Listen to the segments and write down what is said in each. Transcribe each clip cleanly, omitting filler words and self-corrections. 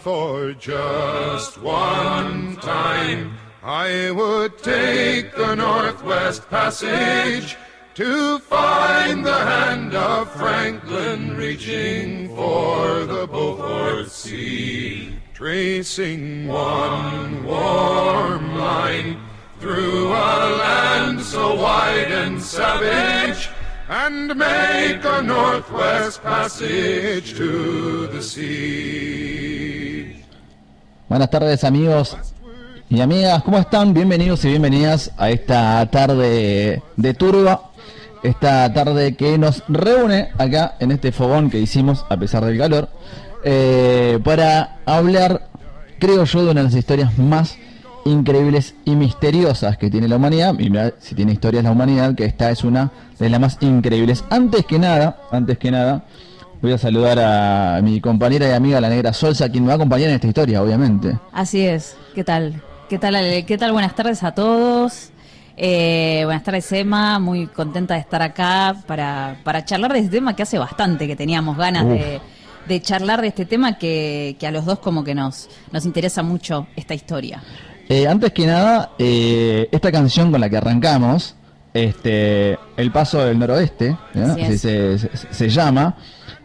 for just one time I would take the Northwest Passage to find the hand of Franklin reaching for the Beaufort Sea, tracing one warm line through a land so wide and savage, and make a Northwest Passage to the sea. Buenas tardes, amigos y amigas, ¿cómo están? Bienvenidos y bienvenidas a esta tarde de turba, esta tarde que nos reúne acá en este fogón que hicimos a pesar del calor, para hablar, creo yo, de una de las historias más increíbles y misteriosas que tiene la humanidad. Y mirá, si tiene historias la humanidad, que esta es una de las más increíbles. Antes que nada, voy a saludar a mi compañera y amiga la Negra Solsa, quien me va a acompañar en esta historia, obviamente. Así es. ¿Qué tal? ¿Qué tal? Buenas tardes a todos. Buenas tardes, Emma. Muy contenta de estar acá para charlar de este tema que hace bastante que teníamos ganas de charlar de este tema que a los dos como que nos interesa mucho esta historia. Antes que nada, esta canción con la que arrancamos, El Paso del Noroeste, así se llama,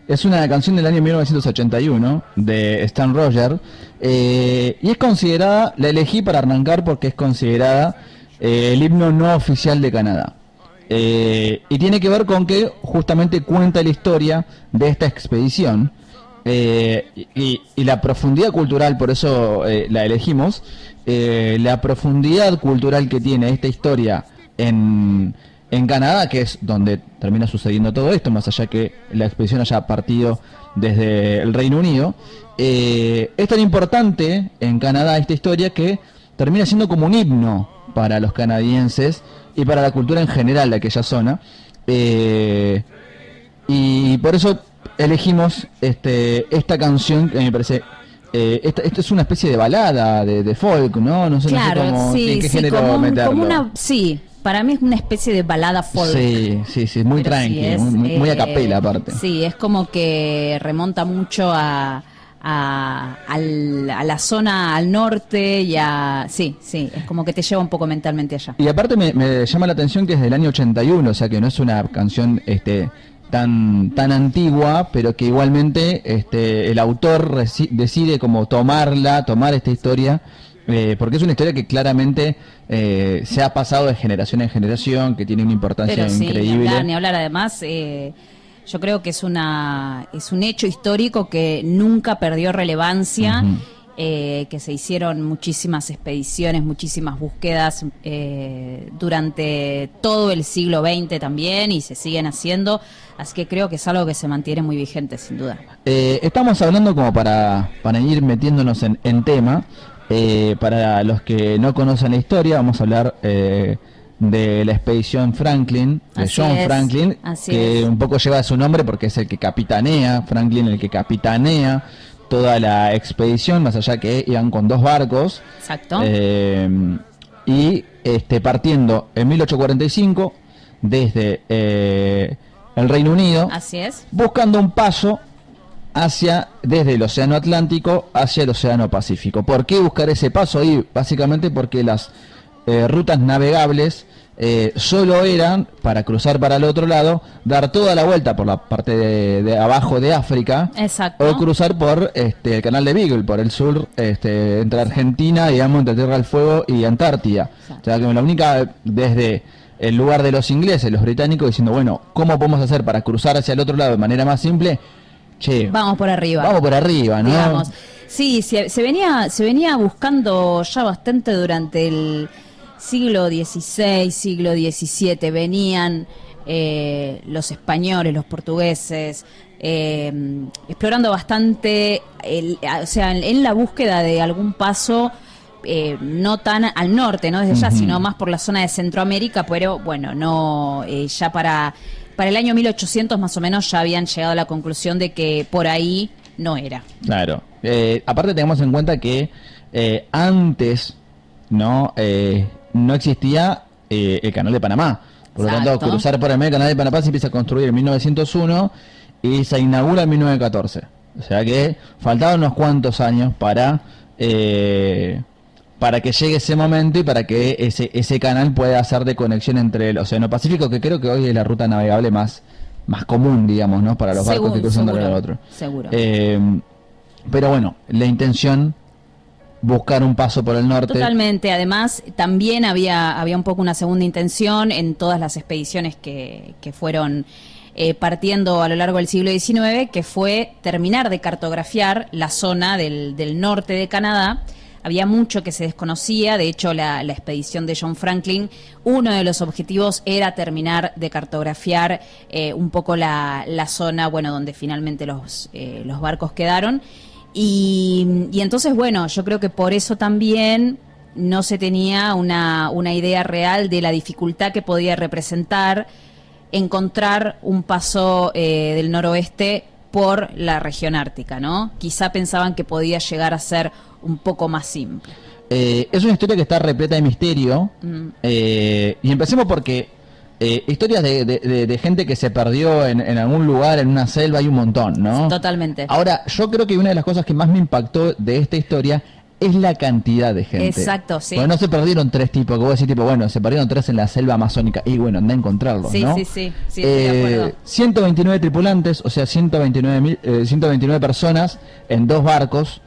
es una canción del año 1981 de Stan Rogers, y es considerada, la elegí para arrancar porque es considerada el himno no oficial de Canadá. Y tiene que ver con que justamente cuenta la historia de esta expedición, y la profundidad cultural, por eso la elegimos. La profundidad cultural que tiene esta historia en Canadá, que es donde termina sucediendo todo esto, más allá que la expedición haya partido desde el Reino Unido, es tan importante en Canadá esta historia que termina siendo como un himno para los canadienses y para la cultura en general de aquella zona, y por eso elegimos esta canción que me parece... Esto es una especie de balada de folk, ¿no? No sé, claro, no sé cómo, sí, en qué sí, género meterlo. Sí, para mí es una especie de balada folk. Sí, muy pero tranqui, sí es, muy a capela aparte. Sí, es como que remonta mucho a la zona al norte y sí, es como que te lleva un poco mentalmente allá. Y aparte me llama la atención que es del año 81, o sea que no es una canción tan antigua, pero que igualmente el autor decide como tomar esta historia, porque es una historia que claramente se ha pasado de generación en generación, que tiene una importancia increíble. Ni hablar, además, yo creo que es un hecho histórico que nunca perdió relevancia. Uh-huh. Que se hicieron muchísimas expediciones, muchísimas búsquedas durante todo el siglo XX también, y se siguen haciendo, así que creo que es algo que se mantiene muy vigente, sin duda. Estamos hablando como para ir metiéndonos en tema, para los que no conocen la historia, vamos a hablar de la expedición Franklin, de John Franklin, que un poco lleva su nombre porque es el que capitanea, Franklin el que capitanea toda la expedición, más allá que iban con 2 barcos. Exacto. Y partiendo en 1845 desde el Reino Unido. Así es. Buscando un paso desde el Océano Atlántico hacia el Océano Pacífico. ¿Por qué buscar ese paso ahí? Básicamente porque las rutas navegables solo eran para cruzar para el otro lado, dar toda la vuelta por la parte de abajo de África. Exacto. O cruzar por el canal de Beagle, por el sur, entre Argentina, digamos, entre Tierra del Fuego y Antártida. Exacto. O sea que la única, desde el lugar de los ingleses, los británicos, diciendo, bueno, ¿cómo podemos hacer para cruzar hacia el otro lado de manera más simple? Vamos por arriba, ¿no? Digamos. Sí, se venía buscando ya bastante durante el siglo XVI, siglo XVII, venían los españoles, los portugueses, explorando bastante, en la búsqueda de algún paso, no tan al norte, no desde allá, sino más por la zona de Centroamérica, pero bueno, no, ya para el año 1800 más o menos ya habían llegado a la conclusión de que por ahí no era. Claro. Aparte tengamos en cuenta que antes no existía el Canal de Panamá. Por lo tanto, cruzar por el medio del Canal de Panamá se empieza a construir en 1901 y se inaugura en 1914. O sea que faltaban unos cuantos años para que llegue ese momento y para que ese canal pueda hacer de conexión entre el Océano Pacífico, que creo que hoy es la ruta navegable más común, digamos, ¿no? Para los barcos que cruzan de un lado al otro. Seguro. Pero bueno, la intención, buscar un paso por el norte. Totalmente. Además, también había un poco una segunda intención en todas las expediciones que fueron partiendo a lo largo del siglo XIX, que fue terminar de cartografiar la zona del norte de Canadá. Había mucho que se desconocía, de hecho la expedición de John Franklin, uno de los objetivos era terminar de cartografiar un poco la zona, bueno, donde finalmente los barcos quedaron. Y entonces, bueno, yo creo que por eso también no se tenía una idea real de la dificultad que podía representar encontrar un paso del noroeste por la región ártica, ¿no? Quizá pensaban que podía llegar a ser un poco más simple. Es una historia que está repleta de misterio. Y empecemos porque historias de gente que se perdió en algún lugar, en una selva, hay un montón, ¿no? Totalmente. Ahora, yo creo que una de las cosas que más me impactó de esta historia es la cantidad de gente. Exacto, sí. Porque no se perdieron 3 tipos, que vos decís, tipo, bueno, se perdieron 3 en la selva amazónica. Y bueno, anda a encontrarlos, sí, ¿no? Sí, estoy de acuerdo. 129 tripulantes, o sea, 129 personas en 2 barcos,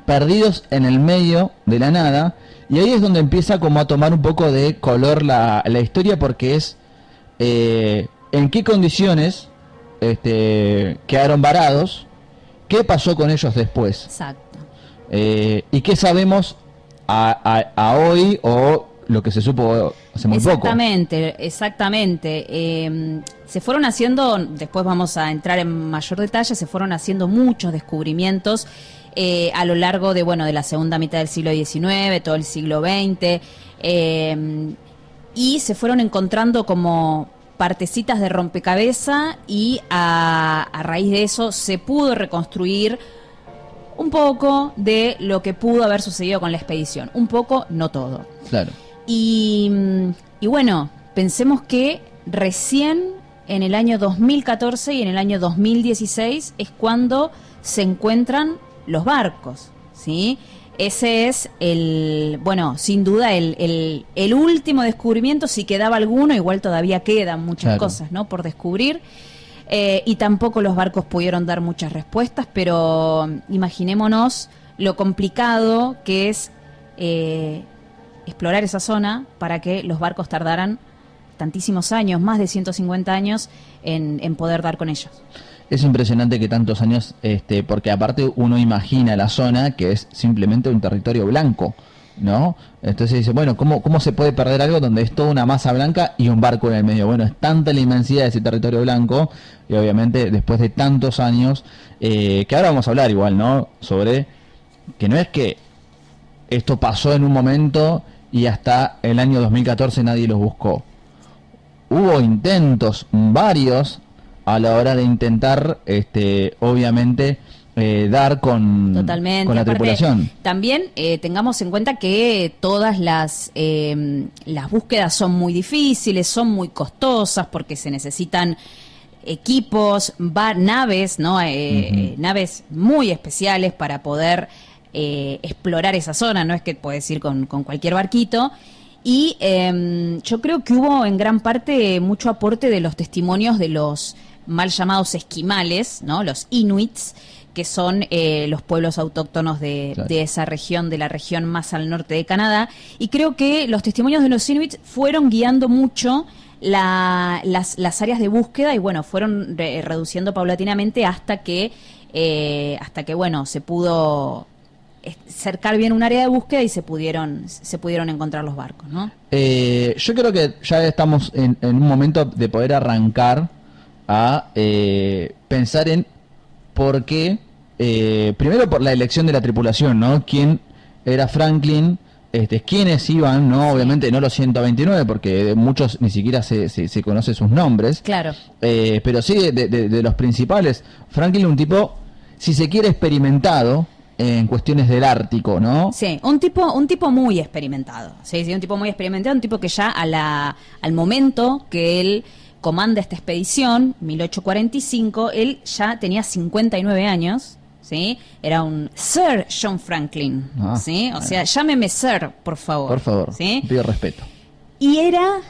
perdidos en el medio de la nada. Y ahí es donde empieza como a tomar un poco de color la historia, porque es en qué condiciones quedaron varados, qué pasó con ellos después. Exacto. ¿Y qué sabemos a hoy o lo que se supo hace muy poco? Exactamente. Se fueron haciendo, después vamos a entrar en mayor detalle, se fueron haciendo muchos descubrimientos a lo largo de la segunda mitad del siglo XIX, todo el siglo XX, y se fueron encontrando como partecitas de rompecabezas y a raíz de eso se pudo reconstruir un poco de lo que pudo haber sucedido con la expedición. Un poco, no todo. Claro. Y bueno, pensemos que recién en el año 2014 y en el año 2016 es cuando se encuentran los barcos, ¿sí? Ese es sin duda el último descubrimiento. Si quedaba alguno, igual todavía quedan muchas cosas, ¿no?, por descubrir. Y tampoco los barcos pudieron dar muchas respuestas, pero imaginémonos lo complicado que es explorar esa zona para que los barcos tardaran tantísimos años, más de 150 años, en poder dar con ellos. Es impresionante que tantos años, porque aparte uno imagina la zona que es simplemente un territorio blanco, ¿no? Entonces dice, bueno, ¿cómo se puede perder algo donde es toda una masa blanca y un barco en el medio? Bueno, es tanta la inmensidad de ese territorio blanco, y obviamente después de tantos años, que ahora vamos a hablar igual, ¿no?, sobre que no es que esto pasó en un momento y hasta el año 2014 nadie los buscó. Hubo intentos, varios, a la hora de intentar, obviamente, dar con la tripulación. También tengamos en cuenta que todas las búsquedas son muy difíciles, son muy costosas, porque se necesitan equipos, naves, ¿no? Naves muy especiales para poder explorar esa zona. No es que puedes ir con cualquier barquito. Y yo creo que hubo en gran parte mucho aporte de los testimonios de los mal llamados esquimales, ¿no?, los inuits, que son los pueblos autóctonos de esa región, de la región más al norte de Canadá. Y creo que los testimonios de los inuits fueron guiando mucho las áreas de búsqueda, y bueno, fueron reduciendo paulatinamente hasta que se pudo cercar bien un área de búsqueda y se pudieron encontrar los barcos, ¿no? Yo creo que ya estamos en un momento de poder arrancar a pensar en por qué, primero por la elección de la tripulación, ¿no? ¿Quién era Franklin? ¿Quiénes iban? ¿No? Obviamente no los 129, porque muchos ni siquiera se conoce sus nombres. Claro. Pero sí de los principales. Franklin, un tipo, si se quiere, experimentado en cuestiones del Ártico, ¿no? Sí, un tipo muy experimentado. Sí, un tipo muy experimentado, un tipo que ya al momento que él comanda esta expedición, 1845, él ya tenía 59 años, ¿sí? Era un Sir John Franklin, ¿sí? O sea, llámeme Sir, por favor. Por favor, ¿sí? pido respeto. Y era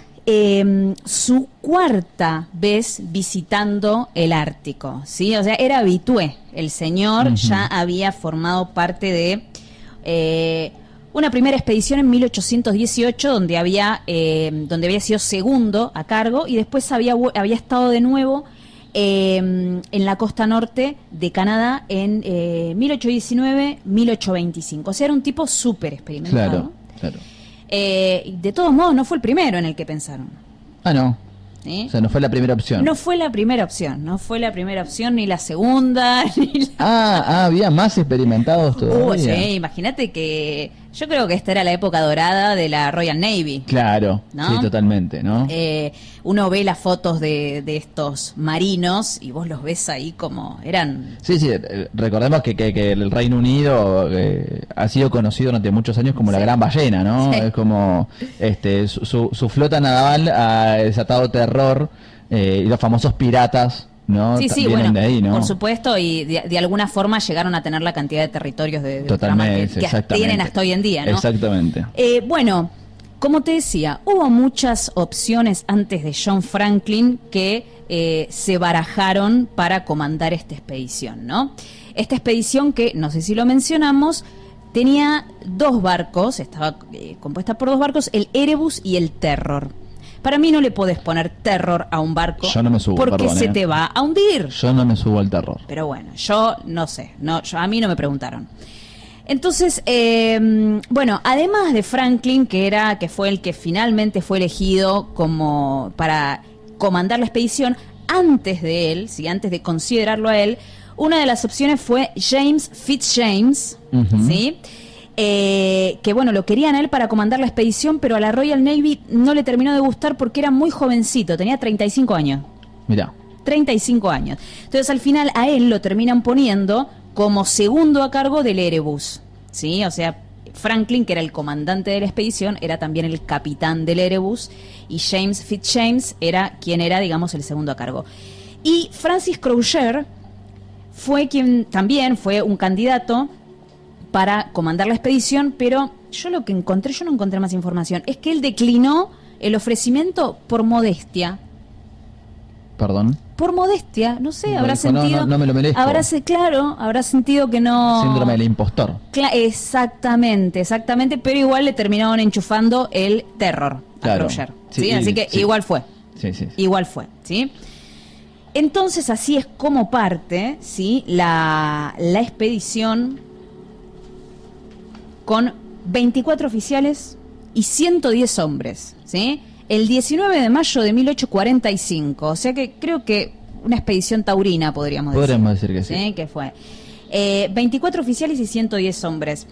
su cuarta vez visitando el Ártico, ¿sí? O sea, era habitué. El señor ya había formado parte de una primera expedición en 1818 donde había sido segundo a cargo, y después había estado de nuevo en la costa norte de Canadá en 1819, 1825. O sea, era un tipo súper experimentado. Claro. De todos modos, no fue el primero en el que pensaron. Ah, no. ¿Sí? O sea, no fue la primera opción. No fue la primera opción, ni la segunda, ni la... había más experimentados todavía. Sí, imagínate que yo creo que esta era la época dorada de la Royal Navy. Claro, ¿no? Sí, totalmente, ¿no? Uno ve las fotos de estos marinos y vos los ves ahí como eran... Sí, recordemos que el Reino Unido ha sido conocido durante muchos años como la gran ballena, ¿no? Sí. Es como su flota naval ha desatado terror, y los famosos piratas, ¿no? Sí, vienen bueno, de ahí, ¿no? Por supuesto, y de alguna forma llegaron a tener la cantidad de territorios de Totalmente, que tienen hasta hoy en día, ¿no? Exactamente. Bueno, como te decía, hubo muchas opciones antes de John Franklin que se barajaron para comandar esta expedición, ¿no? Esta expedición que, no sé si lo mencionamos, tenía dos barcos, estaba compuesta por dos barcos, el Erebus y el Terror. Para mí no le podés poner Terror a un barco. Yo no me subo, porque se te va a hundir. Yo no me subo al Terror. Pero bueno, yo no sé, a mí no me preguntaron. Entonces, bueno, además de Franklin, que fue el que finalmente fue elegido como para comandar la expedición, antes de él, ¿sí? Antes de considerarlo a él, una de las opciones fue James Fitzjames, ¿sí? Que bueno, lo querían a él para comandar la expedición, pero a la Royal Navy no le terminó de gustar porque era muy jovencito, tenía 35 años. Mirá. 35 años. Entonces al final a él lo terminan poniendo como segundo a cargo del Erebus, ¿sí? O sea, Franklin, que era el comandante de la expedición, era también el capitán del Erebus, y James Fitzjames era quien era, digamos, el segundo a cargo. Y Francis Crosier fue quien también fue un candidato para comandar la expedición, pero yo no encontré más información. Es que él declinó el ofrecimiento por modestia. ¿Perdón? Por modestia, no sé, habrá dijo, sentido... No me lo merezco. Habrá sentido que no... Síndrome del impostor. Exactamente, pero igual le terminaron enchufando el Terror a Crosier, ¿sí? Así que igual fue. Sí. Igual fue, ¿sí? Entonces así es como parte, ¿sí? La expedición con 24 oficiales y 110 hombres, ¿sí? El 19 de mayo de 1845, o sea que creo que una expedición taurina, podríamos decir que sí. Que fue 24 oficiales y 110 hombres.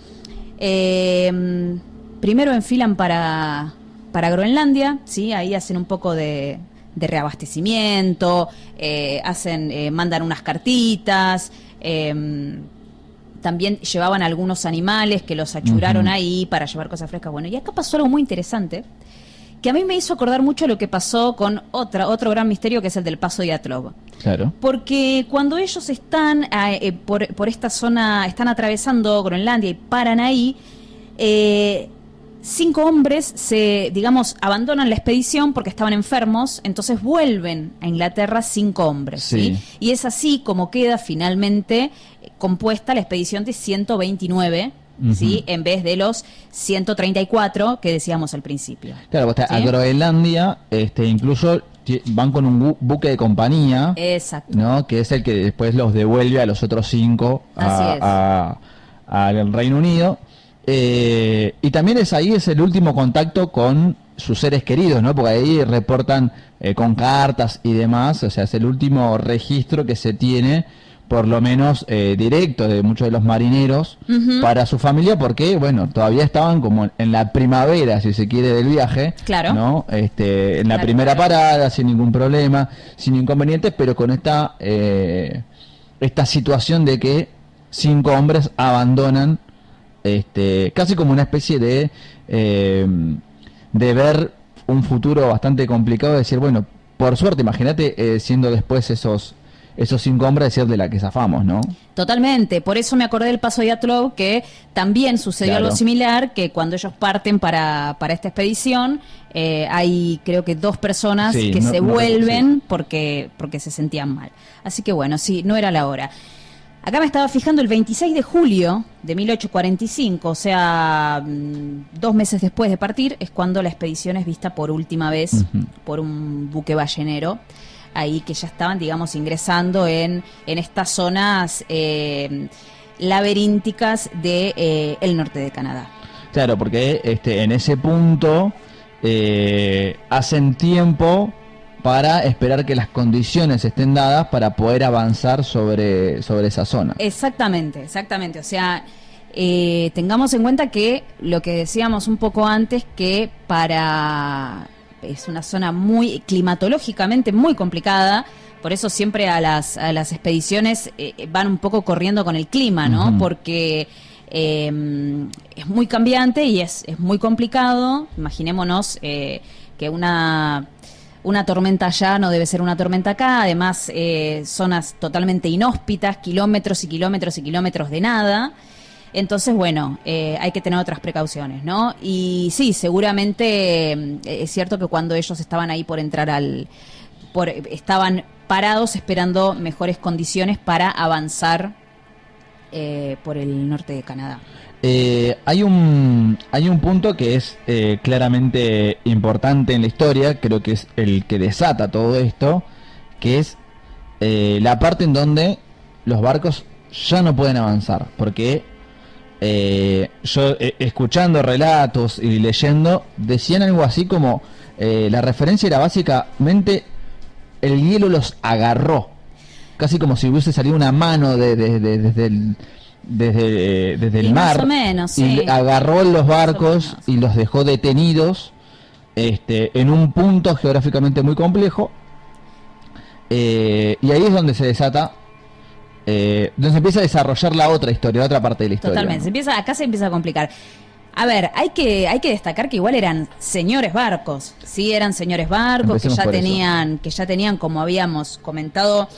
Primero enfilan para Groenlandia, ¿sí? Ahí hacen un poco de reabastecimiento, mandan unas cartitas, también llevaban algunos animales que los achuraron ahí para llevar cosas frescas. Bueno, y acá pasó algo muy interesante, que a mí me hizo acordar mucho lo que pasó con otro gran misterio, que es el del Paso Dyatlov. Claro. Porque cuando ellos están por esta zona, están atravesando Groenlandia y paran ahí, 5 hombres abandonan la expedición porque estaban enfermos, entonces vuelven a Inglaterra 5 hombres. ¿sí? Y es así como queda finalmente compuesta la expedición de 129, ¿sí? En vez de los 134 que decíamos al principio. Claro, ¿sí? A Groenlandia incluso van con un buque de compañía. Exacto. ¿No? Que es el que después los devuelve a los otros 5 al Reino Unido. Y también es el último contacto con sus seres queridos, ¿no? Porque ahí reportan con cartas y demás, o sea, es el último registro que se tiene, por lo menos directo, de muchos de los marineros para su familia, porque, bueno, todavía estaban como en la primavera, si se quiere, del viaje, claro, ¿no? En la primera parada, sin ningún problema, sin inconvenientes, pero con esta situación de que 5 hombres abandonan, casi como una especie de ver un futuro bastante complicado, de decir, bueno, por suerte, imagínate siendo después esos 5 hombres decir de la que zafamos, ¿no? Totalmente, por eso me acordé del paso de Yatlov, que también sucedió algo similar, que cuando ellos parten para esta expedición, hay creo que 2 personas que se vuelven porque se sentían mal. Así que bueno, sí, no era la hora. Acá me estaba fijando el 26 de julio de 1845, o sea, 2 meses después de partir, es cuando la expedición es vista por última vez por un buque ballenero, ahí que ya estaban, digamos, ingresando en estas zonas laberínticas de el norte de Canadá. Claro, porque en ese punto hacen tiempo para esperar que las condiciones estén dadas para poder avanzar sobre esa zona. Exactamente. O sea, tengamos en cuenta que lo que decíamos un poco antes, que es una zona muy climatológicamente muy complicada, por eso siempre a las expediciones van un poco corriendo con el clima, ¿no? Porque es muy cambiante y es muy complicado. Imaginémonos que una tormenta allá no debe ser una tormenta acá, además zonas totalmente inhóspitas, kilómetros y kilómetros y kilómetros de nada. Entonces, bueno, hay que tener otras precauciones, ¿no? Y sí, seguramente es cierto que cuando ellos estaban ahí por entrar estaban parados esperando mejores condiciones para avanzar por el norte de Canadá. Hay un punto que es claramente importante en la historia, creo que es el que desata todo esto, que es la parte en donde los barcos ya no pueden avanzar, porque yo escuchando relatos y leyendo decían algo así como la referencia era básicamente el hielo los agarró, casi como si hubiese salido una mano desde el mar, más o menos, sí, y agarró los barcos y los dejó detenidos en un punto geográficamente muy complejo, y ahí es donde se desata, donde se empieza a desarrollar la otra historia, la otra parte de la historia. Totalmente, acá se empieza a complicar. A ver, hay que destacar que igual eran señores barcos, sí, eran señores barcos. Empecemos que ya tenían, como habíamos comentado,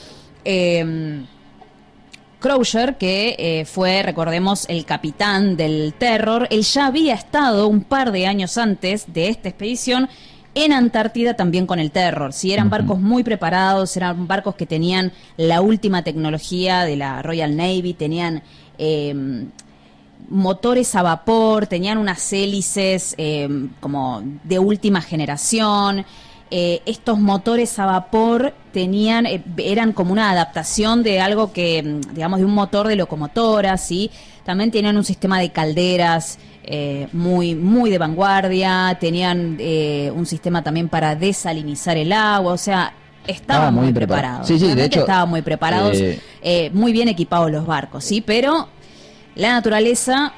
Crowther, que fue, recordemos, el capitán del Terror. Él ya había estado un par de años antes de esta expedición en Antártida también con el Terror. Sí, eran barcos muy preparados, eran barcos que tenían la última tecnología de la Royal Navy, tenían motores a vapor, tenían unas hélices como de última generación. Estos motores a vapor eran como una adaptación de algo que, digamos, de un motor de locomotora, ¿sí? También tenían un sistema de calderas muy, muy de vanguardia, tenían un sistema también para desalinizar el agua, o sea, estaban muy preparados. Sí, de hecho, estaban muy preparados, muy bien equipados los barcos, ¿sí? Pero la naturaleza...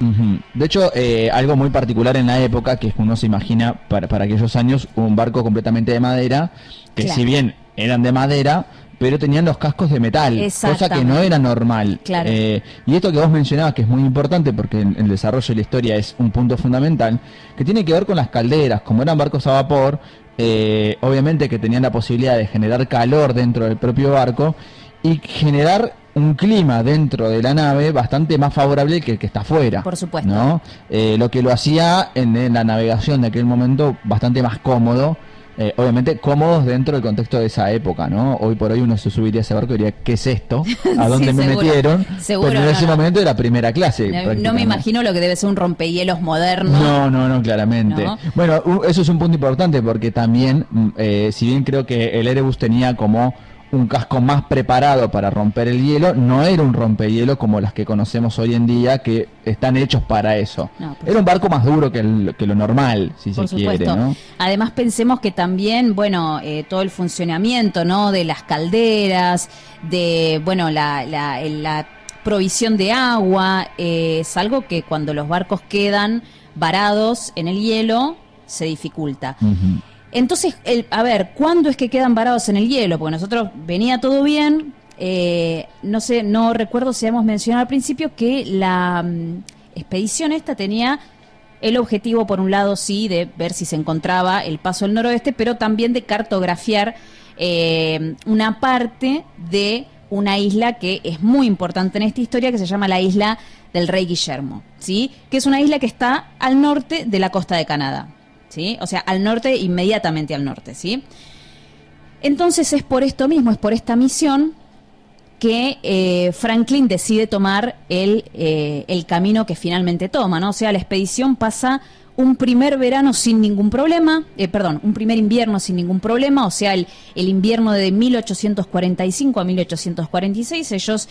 De hecho, algo muy particular en la época, que uno se imagina para aquellos años, un barco completamente de madera, que claro, si bien eran de madera, pero tenían los cascos de metal, cosa que no era normal. Claro. Y esto que vos mencionabas, que es muy importante, porque en el desarrollo de la historia es un punto fundamental, que tiene que ver con las calderas. Como eran barcos a vapor, obviamente que tenían la posibilidad de generar calor dentro del propio barco y generar un clima dentro de la nave bastante más favorable que el que está afuera. Por supuesto. ¿No? Lo que lo hacía en la navegación de aquel momento bastante más cómodo. Obviamente cómodos dentro del contexto de esa época, ¿no? Hoy por hoy uno se subiría a ese barco y diría, ¿qué es esto? ¿A dónde me metieron? Seguro, pero en ese momento era primera clase. No me imagino lo que debe ser un rompehielos moderno. No, claramente. ¿No? Bueno, eso es un punto importante porque también, si bien creo que el Erebus tenía como un casco más preparado para romper el hielo, no era un rompehielo como las que conocemos hoy en día, que están hechos para eso. No, era un barco más duro que lo normal, si se quiere, ¿no? Además pensemos que también, bueno, todo el funcionamiento, ¿no?, de las calderas, de, bueno, la provisión de agua, es algo que cuando los barcos quedan varados en el hielo se dificulta. Entonces, a ver, ¿cuándo es que quedan varados en el hielo? Porque nosotros venía todo bien, no recuerdo si habíamos mencionado al principio que la expedición esta tenía el objetivo, por un lado, sí, de ver si se encontraba el paso del noroeste, pero también de cartografiar una parte de una isla que es muy importante en esta historia, que se llama la isla del Rey Guillermo, ¿sí? Que es una isla que está al norte de la costa de Canadá, ¿sí? O sea, al norte, inmediatamente al norte, ¿sí? Entonces es por esto mismo, es por esta misión que Franklin decide tomar el camino que finalmente toma, ¿no? O sea, la expedición pasa un primer verano sin ningún problema, un primer invierno sin ningún problema, o sea, el invierno de 1845 a 1846, ellos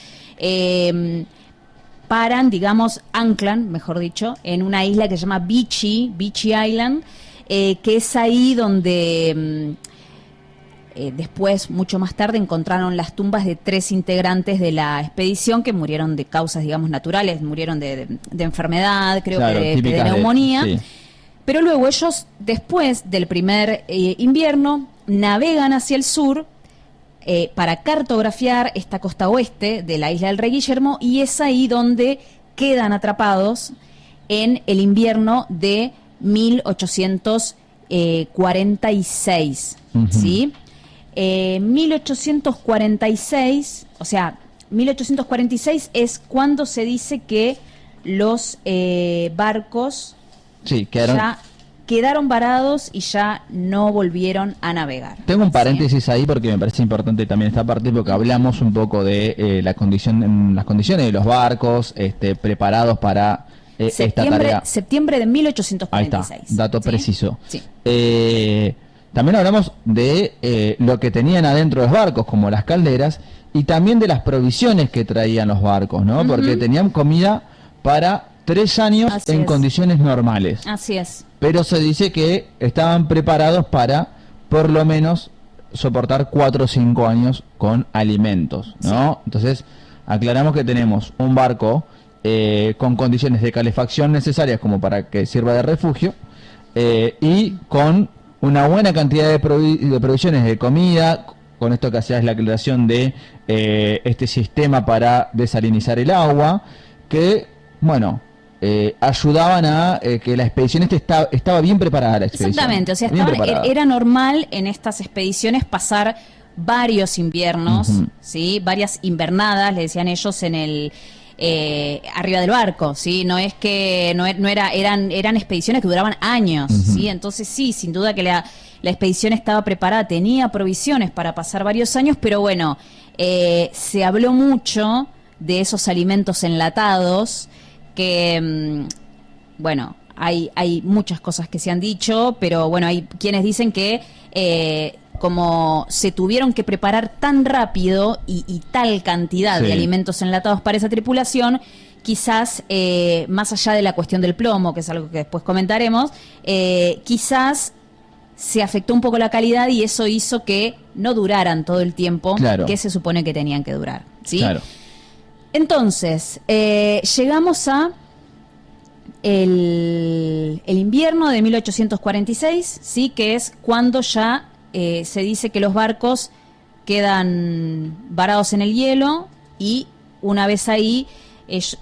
anclan, mejor dicho, en una isla que se llama Beechy Island, que es ahí donde después, mucho más tarde, encontraron las tumbas de 3 integrantes de la expedición que murieron de causas, digamos, naturales, murieron de enfermedad, creo claro, que de neumonía. Sí. Pero luego ellos, después del primer invierno, navegan hacia el sur para cartografiar esta costa oeste de la isla del Rey Guillermo, y es ahí donde quedan atrapados en el invierno de 1846, ¿sí? 1846, o sea, 1846 es cuando se dice que los barcos quedaron varados y ya no volvieron a navegar. Tengo un paréntesis ahí porque me parece importante también esta parte, porque hablamos un poco de las condiciones de los barcos preparados para esta tarea. Septiembre de 1846. Ahí está, dato preciso. Sí. También hablamos de lo que tenían adentro los barcos, como las calderas, y también de las provisiones que traían los barcos, ¿no? Porque tenían comida para 3 años en condiciones normales. Así es. Pero se dice que estaban preparados para, por lo menos, soportar 4 o 5 años con alimentos, ¿no? Sí. Entonces, aclaramos que tenemos un barco con condiciones de calefacción necesarias como para que sirva de refugio, y con una buena cantidad de provisiones de comida, con esto que hacía es la creación de este sistema para desalinizar el agua, que, bueno, ayudaban a que la expedición estaba bien preparada. La expedición. Exactamente, o sea, era normal en estas expediciones pasar varios inviernos, ¿sí? Varias invernadas, le decían ellos, en el arriba del barco, ¿sí? No es que eran expediciones que duraban años, ¿sí? Entonces sí, sin duda que la expedición estaba preparada, tenía provisiones para pasar varios años, pero bueno, se habló mucho de esos alimentos enlatados que, bueno, hay muchas cosas que se han dicho, pero bueno, hay quienes dicen que como se tuvieron que preparar tan rápido y tal cantidad de alimentos enlatados para esa tripulación, quizás, más allá de la cuestión del plomo, que es algo que después comentaremos, quizás se afectó un poco la calidad y eso hizo que no duraran todo el tiempo que se supone que tenían que durar, ¿sí? Claro. Entonces, llegamos a el invierno de 1846, ¿sí? Que es cuando ya se dice que los barcos quedan varados en el hielo, y una vez ahí,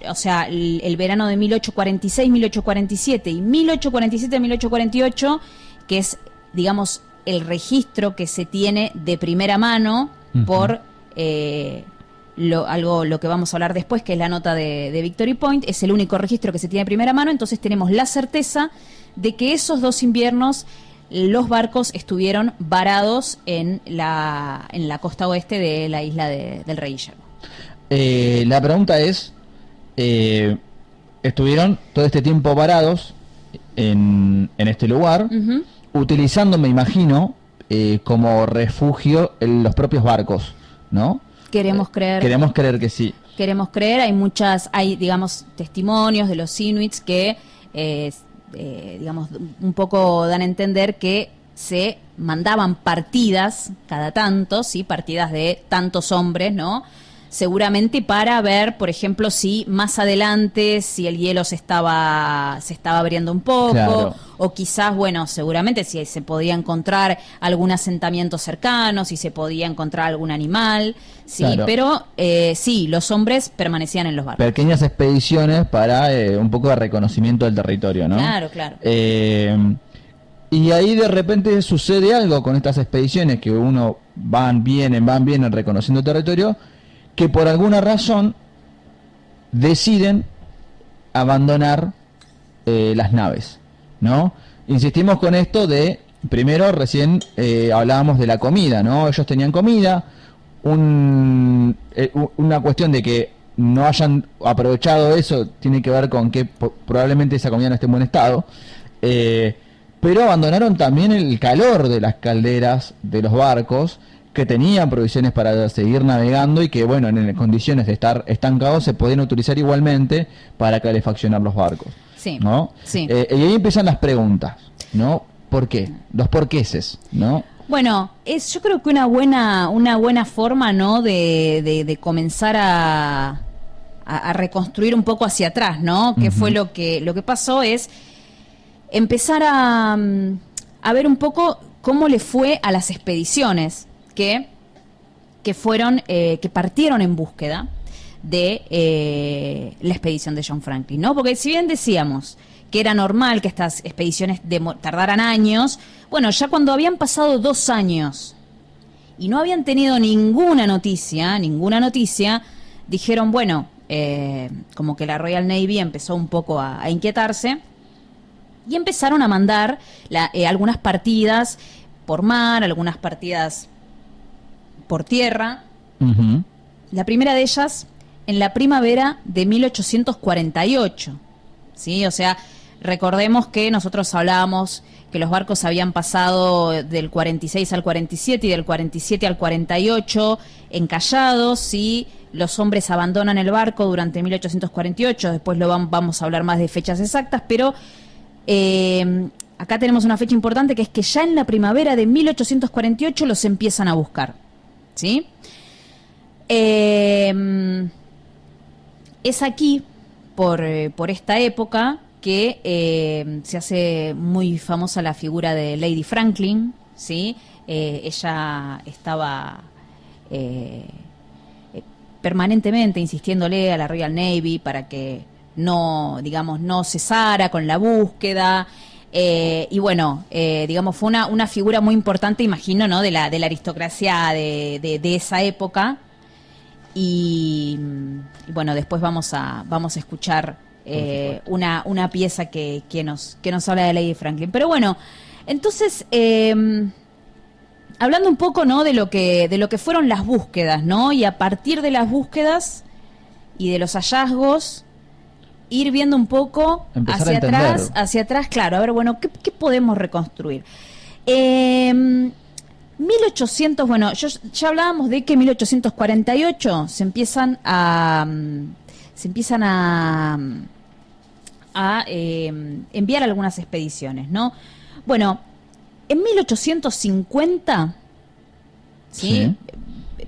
o sea, el verano de 1846, 1847 y 1847 1848, que es, digamos, el registro que se tiene de primera mano por lo que vamos a hablar después, que es la nota de Victory Point, es el único registro que se tiene de primera mano. Entonces tenemos la certeza de que esos 2 inviernos los barcos estuvieron varados en la costa oeste de la isla del Rey Guillermo. La pregunta es, estuvieron todo este tiempo varados en este lugar, utilizando, me imagino, como refugio los propios barcos, ¿no? Queremos creer que sí. Queremos creer, hay digamos testimonios de los inuits que digamos un poco dan a entender que se mandaban partidas cada tanto, sí, partidas de tantos hombres, ¿no? Seguramente para ver, por ejemplo, si más adelante, si el hielo se estaba abriendo un poco, o quizás, bueno, seguramente si se podía encontrar algún asentamiento cercano, si se podía encontrar algún animal, sí, pero sí, los hombres permanecían en los barcos. Pequeñas expediciones para un poco de reconocimiento del territorio, ¿no? Claro, claro. Y ahí de repente sucede algo con estas expediciones que uno van, vienen reconociendo territorio, que por alguna razón deciden abandonar las naves, ¿no? Insistimos con esto de, primero recién hablábamos de la comida, ¿no? Ellos tenían comida, una cuestión de que no hayan aprovechado eso tiene que ver con que probablemente esa comida no esté en buen estado, pero abandonaron también el calor de las calderas de los barcos, que tenían provisiones para seguir navegando y que, bueno, en condiciones de estar estancados se podían utilizar igualmente para calefaccionar los barcos. Sí, ¿no? sí. Y ahí empiezan las preguntas, ¿no? ¿Por qué? Los porqueses, ¿no? Bueno, yo creo que una buena forma, ¿no? de comenzar a reconstruir un poco hacia atrás, ¿no? Que fue lo que pasó, es empezar a ver un poco cómo le fue a las expediciones que partieron en búsqueda de la expedición de John Franklin, ¿no? Porque si bien decíamos que era normal que estas expediciones tardaran años, bueno, ya cuando habían pasado 2 años y no habían tenido ninguna noticia, dijeron, bueno, como que la Royal Navy empezó un poco a inquietarse y empezaron a mandar algunas partidas por mar, algunas partidas por tierra. La primera de ellas en la primavera de 1848, ¿sí? O sea, recordemos que nosotros hablábamos que los barcos habían pasado del 46 al 47 y del 47 al 48 encallados, ¿sí? Los hombres abandonan el barco durante 1848, después vamos a hablar más de fechas exactas, pero acá tenemos una fecha importante, que es que ya en la primavera de 1848 los empiezan a buscar, ¿sí? Es aquí, por esta época, que se hace muy famosa la figura de Lady Franklin, ¿sí? Ella estaba permanentemente insistiéndole a la Royal Navy para que no cesara con la búsqueda. Y bueno, digamos, fue una figura muy importante, imagino, ¿no? de la aristocracia de esa época. Y bueno, después vamos a escuchar una pieza que nos habla de Lady Franklin. Pero bueno, entonces, hablando un poco, ¿no? de lo que fueron las búsquedas, ¿no? Y a partir de las búsquedas y de los hallazgos, ir viendo un poco hacia atrás, claro, a ver, bueno, ¿qué podemos reconstruir? 1800, bueno, ya hablábamos de que en 1848 se empiezan a enviar algunas expediciones, ¿no? Bueno, en 1850, ¿sí?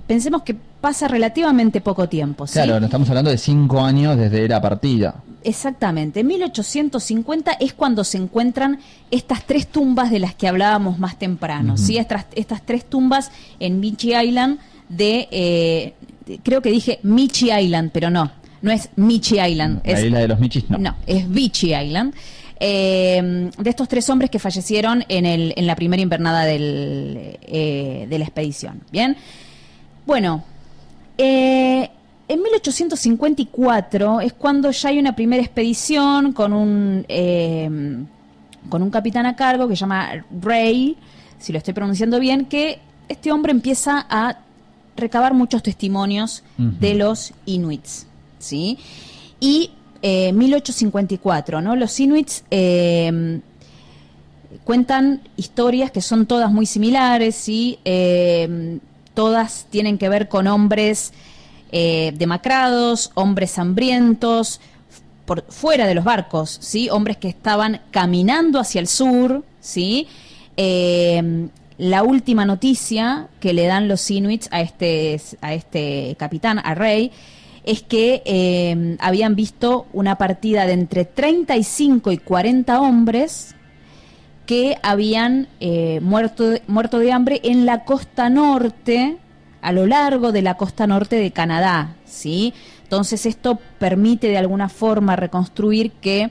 Pensemos que pasa relativamente poco tiempo, ¿sí? Claro, no estamos hablando de 5 años desde la partida. Exactamente, en 1850 es cuando se encuentran estas 3 tumbas de las que hablábamos más temprano, ¿sí? Estas 3 tumbas en Beechey Island creo que dije Michi Island, pero no es Michi Island. La isla de los Michis, no. No, es Beechey Island. De estos 3 hombres que fallecieron en la primera invernada de la expedición, ¿bien? Bueno, en 1854 es cuando ya hay una primera expedición con un capitán a cargo que se llama Ray, si lo estoy pronunciando bien, que este hombre empieza a recabar muchos testimonios de los inuits, ¿sí? Y 1854, ¿no? Los inuits cuentan historias que son todas muy similares, ¿sí? Todas tienen que ver con hombres demacrados, hombres hambrientos, fuera de los barcos, ¿sí? Hombres que estaban caminando hacia el sur, ¿sí? La última noticia que le dan los inuits a este capitán, a Ray, es que habían visto una partida de entre 35 y 40 hombres que habían muerto de hambre en la costa norte, a lo largo de la costa norte de Canadá, ¿sí? Entonces esto permite de alguna forma reconstruir que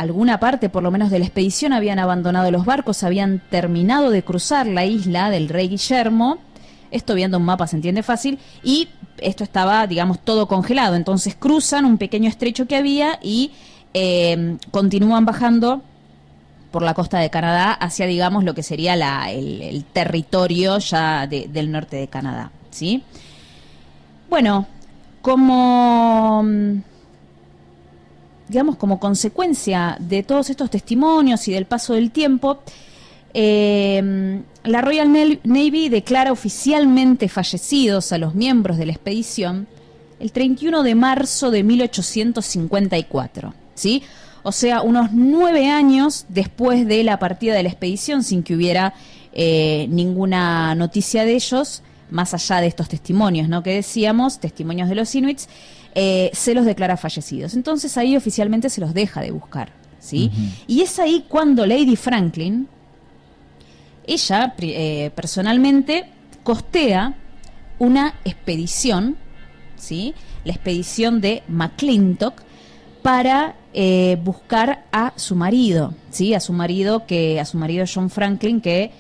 alguna parte, por lo menos de la expedición, habían abandonado los barcos, habían terminado de cruzar la isla del rey Guillermo. Esto viendo un mapa se entiende fácil, y esto estaba, digamos, todo congelado. Entonces cruzan un pequeño estrecho que había y continúan bajando por la costa de Canadá hacia, digamos, lo que sería el territorio ya del norte de Canadá, ¿sí? Bueno, como consecuencia de todos estos testimonios y del paso del tiempo, la Royal Navy declara oficialmente fallecidos a los miembros de la expedición el 31 de marzo de 1854, ¿sí? O sea, unos 9 años después de la partida de la expedición, sin que hubiera ninguna noticia de ellos, más allá de estos testimonios, ¿no?, que decíamos, testimonios de los inuits, se los declara fallecidos. Entonces ahí oficialmente se los deja de buscar, ¿sí? Y es ahí cuando Lady Franklin, ella personalmente costea una expedición, ¿sí?, la expedición de McClintock, para buscar a su marido, ¿sí?, a su marido John Franklin, que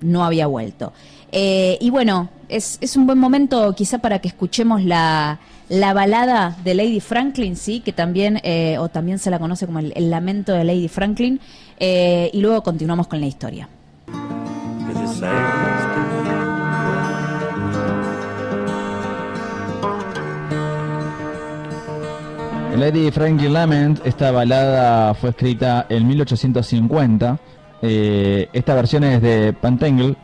no había vuelto. Y bueno, es un buen momento quizá para que escuchemos la balada de Lady Franklin, sí, que también se la conoce como el lamento de Lady Franklin, y luego continuamos con la historia. Lady Franklin Lament, esta balada fue escrita en 1850. Esta versión es de Pentangle,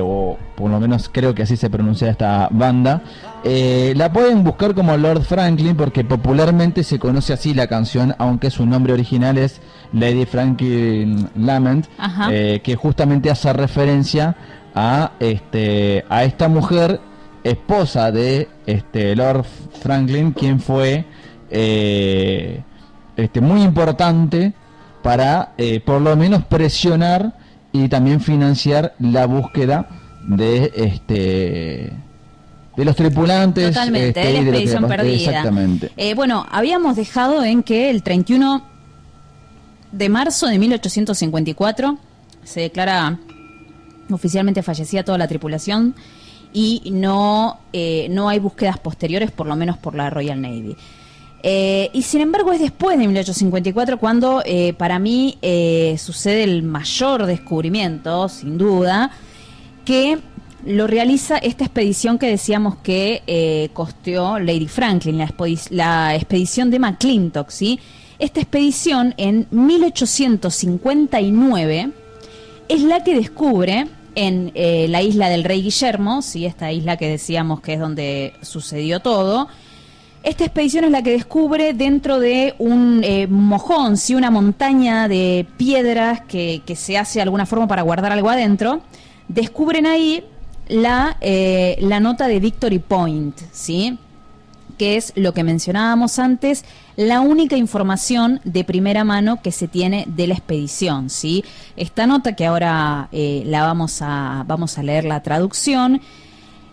o por lo menos creo que así se pronuncia esta banda. La pueden buscar como Lord Franklin porque popularmente se conoce así la canción, aunque su nombre original es Lady Franklin Lament, que justamente hace referencia a esta mujer, esposa de Lord Franklin, quien fue muy importante para por lo menos presionar y también financiar la búsqueda de los tripulantes. Totalmente, de la expedición perdida. Exactamente. Bueno, habíamos dejado en que el 31 de marzo de 1854 se declara oficialmente fallecida toda la tripulación y no hay búsquedas posteriores, por lo menos por la Royal Navy. Y sin embargo es después de 1854 cuando para mí sucede el mayor descubrimiento, sin duda, que lo realiza esta expedición que decíamos que costeó Lady Franklin, la expedición de McClintock, ¿sí? Esta expedición en 1859 es la que descubre en la isla del Rey Guillermo, ¿sí?, esta isla que decíamos que es donde sucedió todo. Esta expedición es la que descubre dentro de un mojón, ¿sí?, una montaña de piedras que se hace de alguna forma para guardar algo adentro. Descubren ahí la nota de Victory Point, ¿sí?, que es lo que mencionábamos antes, la única información de primera mano que se tiene de la expedición, ¿sí? Esta nota, que ahora vamos a leer la traducción.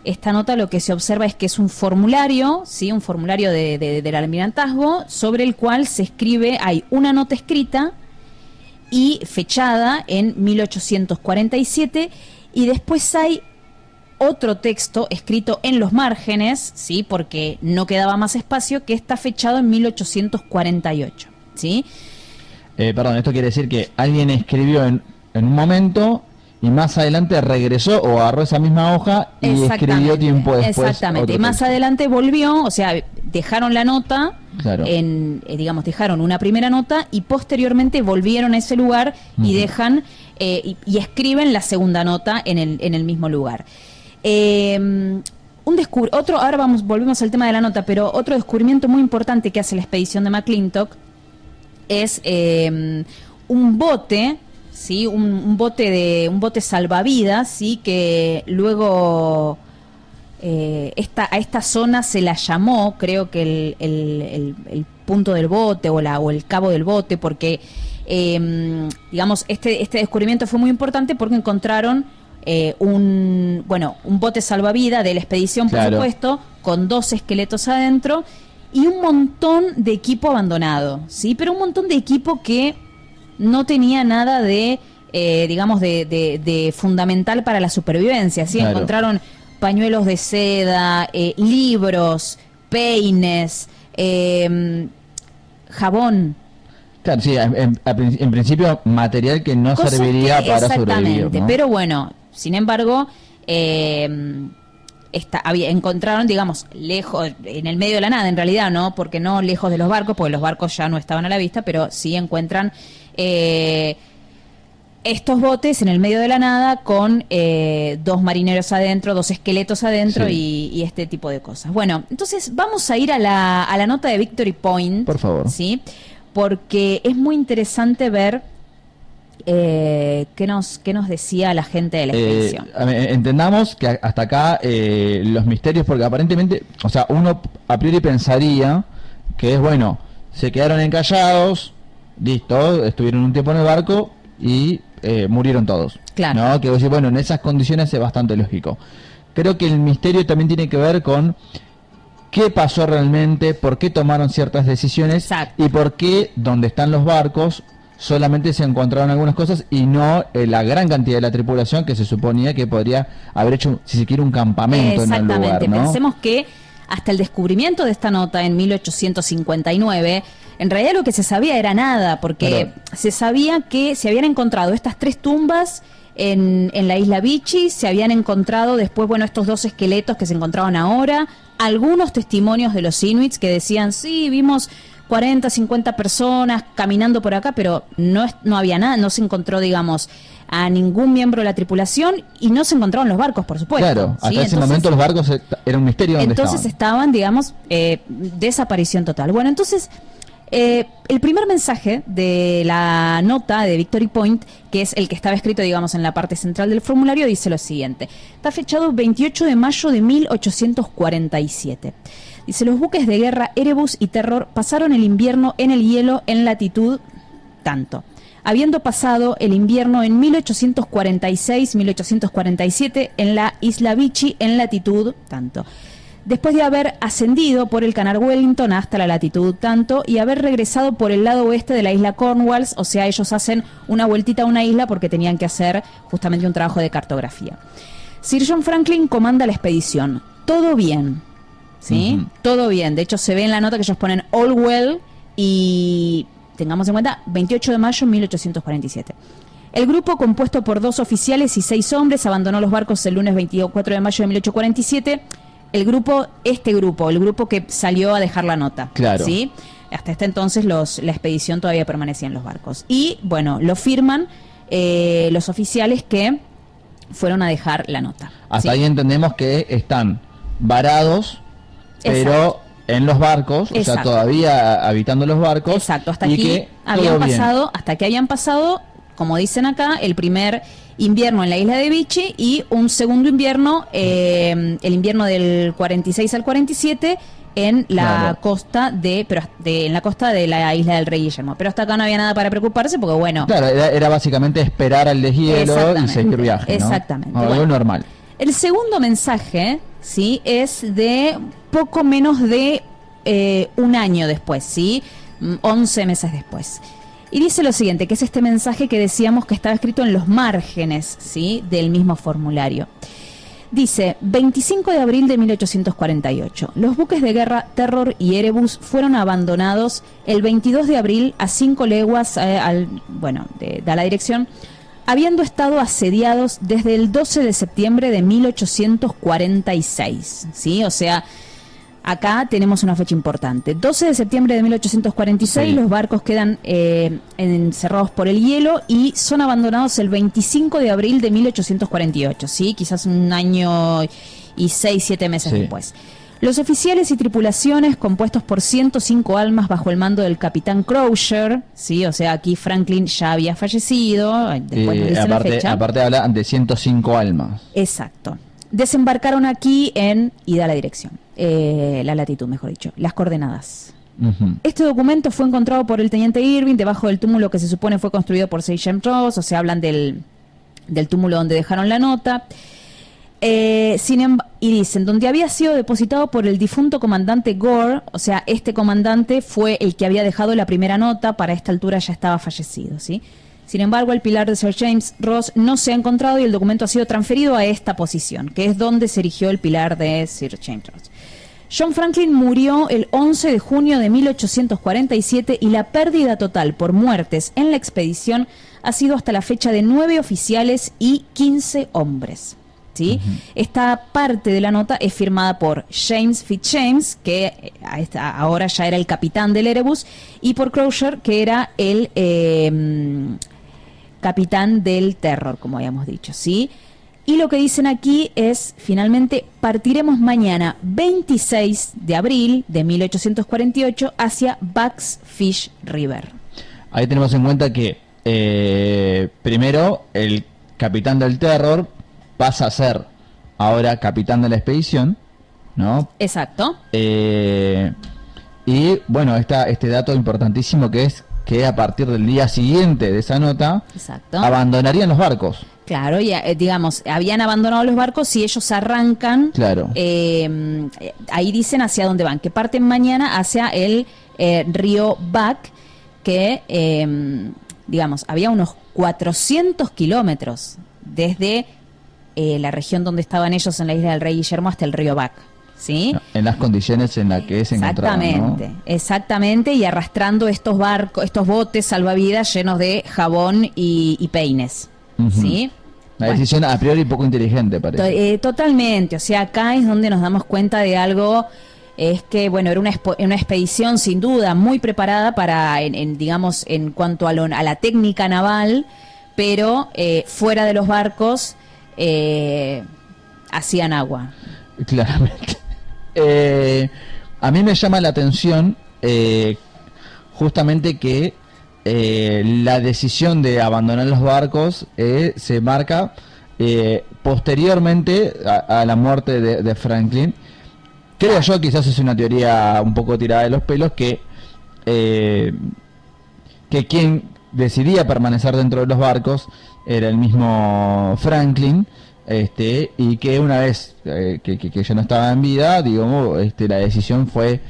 Esta nota lo que se observa es que es un formulario, ¿sí?, un formulario del almirantazgo, sobre el cual se escribe, hay una nota escrita y fechada en 1847, y después hay otro texto escrito en los márgenes, ¿sí?, porque no quedaba más espacio, que está fechado en 1848, ¿sí? Perdón, esto quiere decir que alguien escribió en un momento y más adelante regresó o agarró esa misma hoja y escribió tiempo después. Exactamente, y más adelante volvió, o sea, dejaron la nota, claro, dejaron una primera nota y posteriormente volvieron a ese lugar y dejan y escriben la segunda nota en el mismo lugar. Ahora volvemos al tema de la nota, pero otro descubrimiento muy importante que hace la expedición de McClintock es un bote, ¿sí?, un bote salvavidas, ¿sí?, que luego a esta zona se la llamó, creo que el punto del bote o el cabo del bote, porque digamos este descubrimiento fue muy importante porque encontraron un bote salvavidas de la expedición, por supuesto, con 2 esqueletos adentro, y un montón de equipo abandonado, ¿sí? Pero un montón de equipo que no tenía nada de, digamos, de fundamental para la supervivencia, ¿sí? Claro. Encontraron pañuelos de seda, libros, peines, jabón. Claro, sí, en principio material que no Cosas serviría que, para exactamente, sobrevivir, ¿no? pero bueno, sin embargo, encontraron, digamos, lejos, en el medio de la nada, en realidad, ¿no? Porque no lejos de los barcos, porque los barcos ya no estaban a la vista, pero sí encuentran estos botes en el medio de la nada con 2 marineros adentro, 2 esqueletos adentro, sí, y este tipo de cosas. Bueno, entonces vamos a ir a la nota de Victory Point. Por favor. ¿Sí? Porque es muy interesante ver qué nos decía la gente de la expedición. Entendamos que hasta acá los misterios, porque aparentemente, o sea, uno a priori pensaría que es, bueno, se quedaron encallados, listo, estuvieron un tiempo en el barco y murieron todos. Claro. ¿No? Que vos decís, bueno, en esas condiciones es bastante lógico. Creo que el misterio también tiene que ver con qué pasó realmente, por qué tomaron ciertas decisiones. Exacto. Y por qué donde están los barcos solamente se encontraron algunas cosas y no la gran cantidad de la tripulación que se suponía que podría haber hecho, si se quiere, un campamento en el lugar, ¿no? Exactamente. Pensemos que hasta el descubrimiento de esta nota en 1859, en realidad lo que se sabía era nada, porque se sabía que se habían encontrado estas 3 tumbas en la isla Vichy, se habían encontrado después, bueno, estos 2 esqueletos que se encontraban ahora, algunos testimonios de los inuits que decían, sí, vimos 40, 50 personas caminando por acá, pero no había nada, no se encontró, digamos, a ningún miembro de la tripulación y no se encontraron los barcos, por supuesto. Claro, hasta ¿sí? ese momento los barcos era un misterio dónde entonces estaban, digamos, desaparición total. Bueno, entonces, el primer mensaje de la nota de Victory Point, que es el que estaba escrito, digamos, en la parte central del formulario, dice lo siguiente. Está fechado 28 de mayo de 1847. Dice, los buques de guerra Erebus y Terror pasaron el invierno en el hielo en latitud tanto. Habiendo pasado el invierno en 1846-1847 en la isla Vichy en latitud tanto. Después de haber ascendido por el canal Wellington hasta la latitud tanto y haber regresado por el lado oeste de la isla Cornwalls, o sea, ellos hacen una vueltita a una isla porque tenían que hacer justamente un trabajo de cartografía. Sir John Franklin comanda la expedición. Todo bien, ¿sí? Todo bien. De hecho, se ve en la nota que ellos ponen all well y tengamos en cuenta 28 de mayo de 1847. El grupo, compuesto por 2 oficiales y 6 hombres, abandonó los barcos el lunes 24 de mayo de 1847. El grupo que salió a dejar la nota. Claro. ¿Sí? Hasta este entonces la expedición todavía permanecía en los barcos. Y, bueno, lo firman los oficiales que fueron a dejar la nota. Hasta ¿sí? ahí entendemos que están varados, pero Exacto. en los barcos, o sea, todavía habitando los barcos. Exacto, hasta y aquí que hasta que habían pasado, como dicen acá, el primer invierno en la isla de Vichy y un segundo invierno, el invierno del 46 al 47 en la costa en la costa de la isla del Rey Guillermo. Pero hasta acá no había nada para preocuparse porque, bueno... Claro, era básicamente esperar al deshielo y seguir viaje, ¿no? Exactamente. Algo normal. El segundo mensaje, ¿sí? Es de poco menos de un año después, ¿sí? 11 meses después. Y dice lo siguiente, que es este mensaje que decíamos que estaba escrito en los márgenes, ¿sí? Del mismo formulario. Dice, 25 de abril de 1848. Los buques de guerra Terror y Erebus fueron abandonados el 22 de abril a 5 leguas de la dirección, habiendo estado asediados desde el 12 de septiembre de 1846. ¿Sí? O sea, acá tenemos una fecha importante. 12 de septiembre de 1846, los barcos quedan encerrados por el hielo y son abandonados el 25 de abril de 1848, ¿sí? Quizás un año y 6-7 meses después. Los oficiales y tripulaciones, compuestos por 105 almas bajo el mando del capitán Crosier, ¿sí? O sea, aquí Franklin ya había fallecido, después nos dice la fecha. Aparte habla de 105 almas. Exacto. Desembarcaron aquí en ida a la dirección. La latitud, mejor dicho, las coordenadas. Este documento fue encontrado por el teniente Irving debajo del túmulo que se supone fue construido por Sir James Ross, o sea, hablan del túmulo donde dejaron la nota. Y dicen, donde había sido depositado por el difunto comandante Gore, o sea, este comandante fue el que había dejado la primera nota, para esta altura ya estaba fallecido, ¿sí? Sin embargo, el pilar de Sir James Ross no se ha encontrado y el documento ha sido transferido a esta posición, que es donde se erigió el pilar de Sir James Ross. John Franklin murió el 11 de junio de 1847 y la pérdida total por muertes en la expedición ha sido hasta la fecha de 9 oficiales y 15 hombres. ¿Sí? Esta parte de la nota es firmada por James Fitzjames, que ahora ya era el capitán del Erebus, y por Crosier, que era el capitán del Terror, como habíamos dicho, ¿sí? Y lo que dicen aquí es, finalmente, partiremos mañana 26 de abril de 1848 hacia Buck's Fish River. Ahí tenemos en cuenta que primero el capitán del Terror pasa a ser ahora capitán de la expedición, ¿no? Exacto. Y bueno, este dato importantísimo que es que a partir del día siguiente de esa nota, exacto, abandonarían los barcos. Claro, y digamos, habían abandonado los barcos y ellos arrancan. Claro. Ahí dicen hacia dónde van, que parten mañana hacia el río Buck, que, digamos, había unos 400 kilómetros desde la región donde estaban ellos en la isla del Rey Guillermo hasta el río Buck, ¿sí? En las condiciones en las que se encontraban, exactamente, ¿no? Exactamente, y arrastrando estos barcos, estos botes salvavidas llenos de jabón y peines, ¿sí? Una decisión a priori poco inteligente, parece. Totalmente, o sea, acá es donde nos damos cuenta de algo, es que, bueno, era una expedición sin duda muy preparada para, digamos, en cuanto a la técnica naval, pero fuera de los barcos hacían agua. Claramente. A mí me llama la atención justamente que la decisión de abandonar los barcos se marca posteriormente a la muerte de Franklin. Creo yo, quizás es una teoría un poco tirada de los pelos, que quien decidía permanecer dentro de los barcos era el mismo Franklin, y que una vez que ya no estaba en vida, digamos, la decisión fue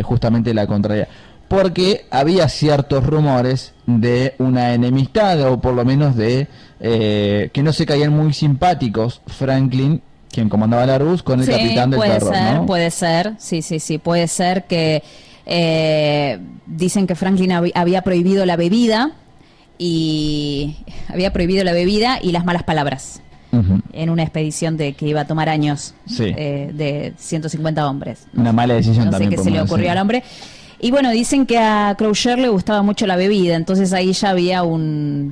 justamente la contraria, porque había ciertos rumores de una enemistad, o por lo menos de que no se caían muy simpáticos Franklin, quien comandaba la Rus, con el capitán del Terror, ¿no? Puede ser, sí, puede ser que dicen que Franklin había prohibido la bebida y las malas palabras. En una expedición que iba a tomar años, de 150 hombres. Una mala decisión también. No sé qué se le ocurrió al hombre. Y bueno, dicen que a Crosier le gustaba mucho la bebida, entonces ahí ya había una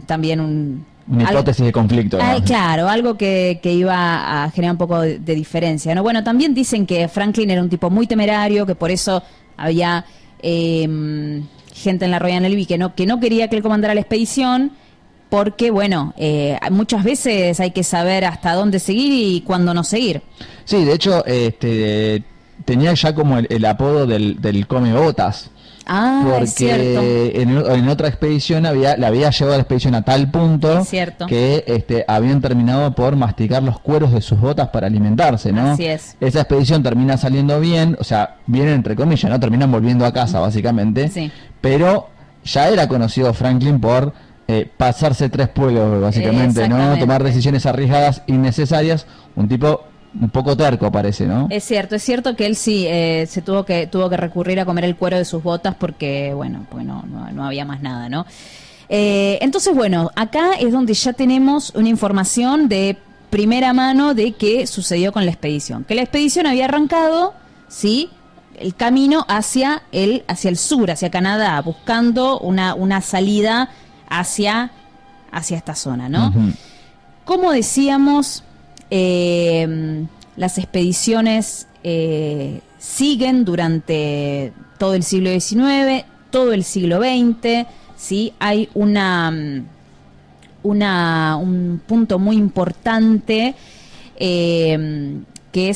hipótesis de conflicto, ¿no? Claro, algo que iba a generar un poco de diferencia, ¿no? Bueno, también dicen que Franklin era un tipo muy temerario, que por eso había gente en la Royal Navy que no quería que él comandara la expedición, porque, bueno, muchas veces hay que saber hasta dónde seguir y cuándo no seguir. Sí, de hecho, tenía ya como el apodo del come botas. Porque es cierto. En otra expedición le había llevado a la expedición a tal punto que habían terminado por masticar los cueros de sus botas para alimentarse, ¿no? Así es. Esa expedición termina saliendo bien, o sea, bien entre comillas, ¿no? Terminan volviendo a casa, básicamente. Sí. Pero ya era conocido Franklin por pasarse 3 pueblos, básicamente, ¿no? Tomar decisiones arriesgadas, innecesarias. Un tipo un poco terco, parece, ¿no? Es cierto que él sí se tuvo que recurrir a comer el cuero de sus botas porque, bueno, pues no había más nada, ¿no? Entonces, bueno, acá es donde ya tenemos una información de primera mano de qué sucedió con la expedición. Que la expedición había arrancado, ¿sí?, el camino hacia el sur, hacia Canadá, buscando una salida hacia esta zona, ¿no? Como decíamos, las expediciones siguen durante todo el siglo XIX, todo el siglo XX, ¿sí? Hay un punto muy importante que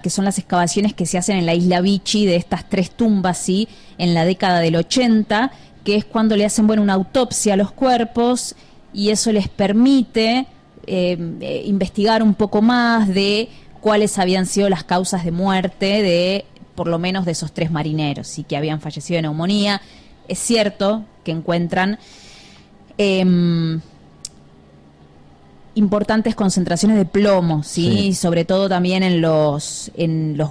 son las excavaciones que se hacen en la isla Vichy de estas 3 tumbas, ¿sí?, en la década del 80, que es cuando le hacen una autopsia a los cuerpos y eso les permite investigar un poco más de cuáles habían sido las causas de muerte de por lo menos de esos 3 marineros, sí, que habían fallecido de neumonía. Es cierto que encuentran importantes concentraciones de plomo, ¿sí? Sobre todo también en los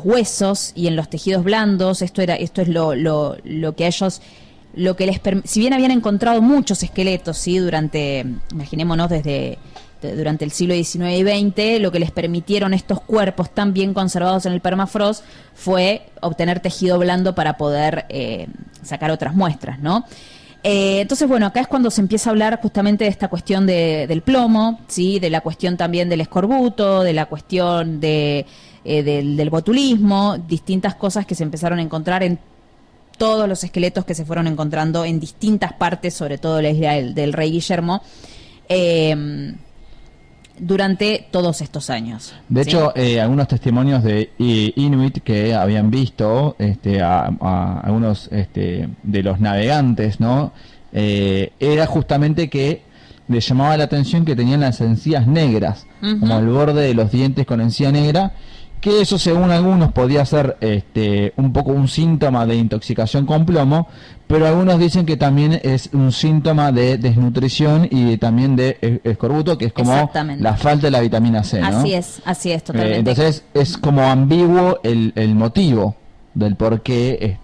huesos y en los tejidos blandos. Esto es lo que a ellos, si bien habían encontrado muchos esqueletos, ¿sí? Imaginémonos durante el siglo XIX y XX, lo que les permitieron estos cuerpos tan bien conservados en el permafrost fue obtener tejido blando para poder sacar otras muestras, ¿no? Entonces, bueno, acá es cuando se empieza a hablar justamente de esta cuestión del plomo, ¿sí? De la cuestión también del escorbuto, de la cuestión del botulismo, distintas cosas que se empezaron a encontrar en todos los esqueletos que se fueron encontrando en distintas partes, sobre todo la isla del Rey Guillermo, durante todos estos años. De ¿sí? hecho, algunos testimonios de Inuit que habían visto a algunos de los navegantes, ¿no? Era justamente que les llamaba la atención que tenían las encías negras, como el borde de los dientes con encía negra, que eso según algunos podía ser un poco un síntoma de intoxicación con plomo, pero algunos dicen que también es un síntoma de desnutrición y también de escorbuto, que es como la falta de la vitamina C, ¿no? Así es, totalmente. Entonces es como ambiguo el motivo del por qué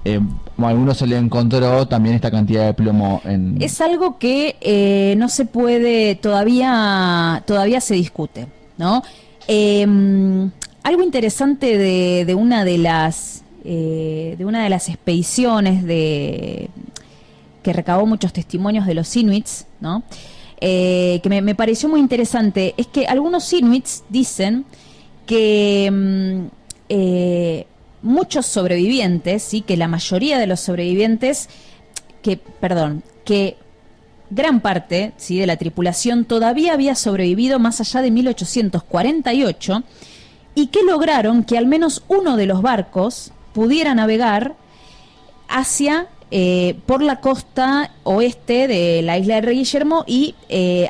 a algunos se le encontró también esta cantidad de plomo en... Es algo que no se puede, todavía se discute, ¿no? Algo interesante de una de las expediciones que recabó muchos testimonios de los inuits, ¿no? Que me pareció muy interesante, es que algunos inuits dicen que muchos sobrevivientes, ¿sí? Que la mayoría de los sobrevivientes, que gran parte, ¿sí? De la tripulación todavía había sobrevivido más allá de 1848 y que lograron que al menos uno de los barcos pudiera navegar hacia por la costa oeste de la isla de Rey Guillermo y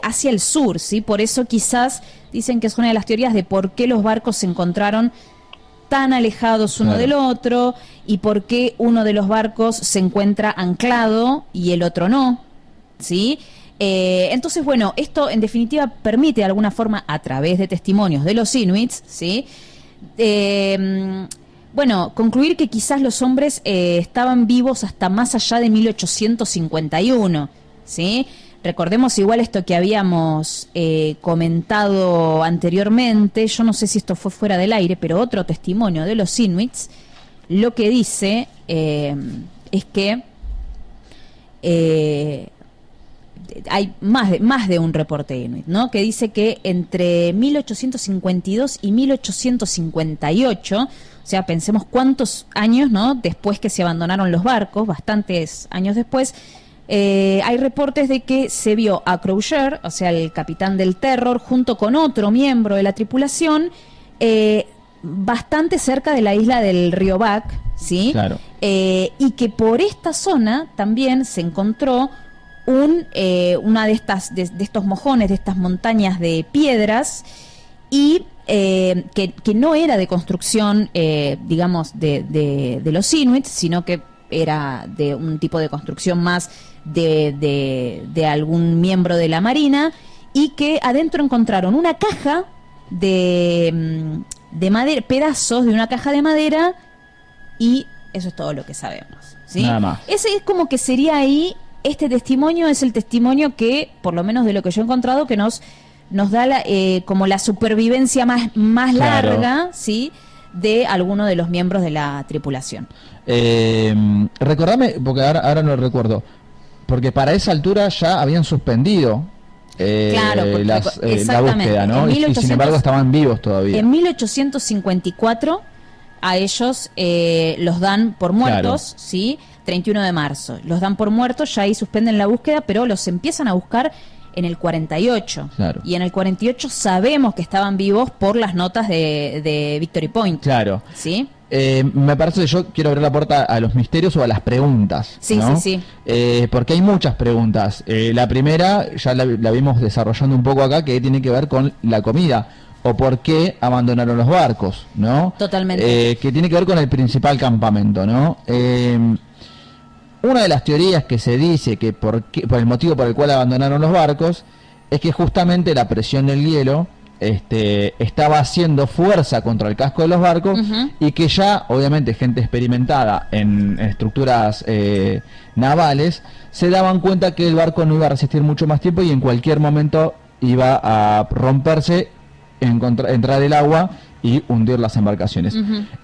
hacia el sur, ¿sí? Por eso quizás dicen que es una de las teorías de por qué los barcos se encontraron tan alejados uno del otro y por qué uno de los barcos se encuentra anclado y el otro no, ¿sí? Entonces, bueno, esto en definitiva permite de alguna forma, a través de testimonios de los inuits, ¿sí? Concluir que quizás los hombres estaban vivos hasta más allá de 1851, ¿sí? Recordemos igual esto que habíamos comentado anteriormente, yo no sé si esto fue fuera del aire, pero otro testimonio de los inuits, lo que dice es que hay más de un reporte inuit, ¿no? Que dice que entre 1852 y 1858, o sea, pensemos cuántos años, ¿no? Después que se abandonaron los barcos, bastantes años después, hay reportes de que se vio a Crowger, o sea, el capitán del Terror, junto con otro miembro de la tripulación, bastante cerca de la isla del río Back, ¿sí? Claro. Y que por esta zona también se encontró una de estos mojones, de estas montañas de piedras, y que no era de construcción, digamos, de los inuits, sino que era de un tipo de construcción más de algún miembro de la marina, y que adentro encontraron una caja de madera, pedazos de una caja de madera, y eso es todo lo que sabemos, ¿sí? Nada más. Ese es como que sería ahí. Este testimonio es el testimonio que, por lo menos de lo que yo he encontrado, que nos da como la supervivencia más larga, ¿sí? De alguno de los miembros de la tripulación. Recordame, porque ahora no recuerdo, porque para esa altura ya habían suspendido la búsqueda, ¿no? Y sin embargo estaban vivos todavía. En 1854 a ellos los dan por muertos, ¿sí? 31 de marzo. Los dan por muertos, ya ahí suspenden la búsqueda, pero los empiezan a buscar en el 48. Claro. Y en el 48 sabemos que estaban vivos por las notas de Victory Point. Claro. ¿Sí? me parece que yo quiero abrir la puerta a los misterios o a las preguntas. Sí, ¿no? sí. Porque hay muchas preguntas. La primera ya la vimos desarrollando un poco acá, que tiene que ver con la comida. O por qué abandonaron los barcos, ¿no? Totalmente. Que tiene que ver con el principal campamento, ¿no? Una de las teorías que se dice que por el motivo por el cual abandonaron los barcos es que justamente la presión del hielo estaba haciendo fuerza contra el casco de los barcos, y que ya, obviamente, gente experimentada en estructuras navales se daban cuenta que el barco no iba a resistir mucho más tiempo y en cualquier momento iba a romperse, entrar el agua y hundir las embarcaciones.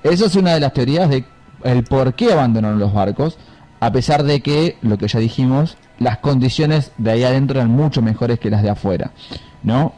Esa es una de las teorías de el por qué abandonaron los barcos, a pesar de que, lo que ya dijimos, las condiciones de ahí adentro eran mucho mejores que las de afuera, ¿no?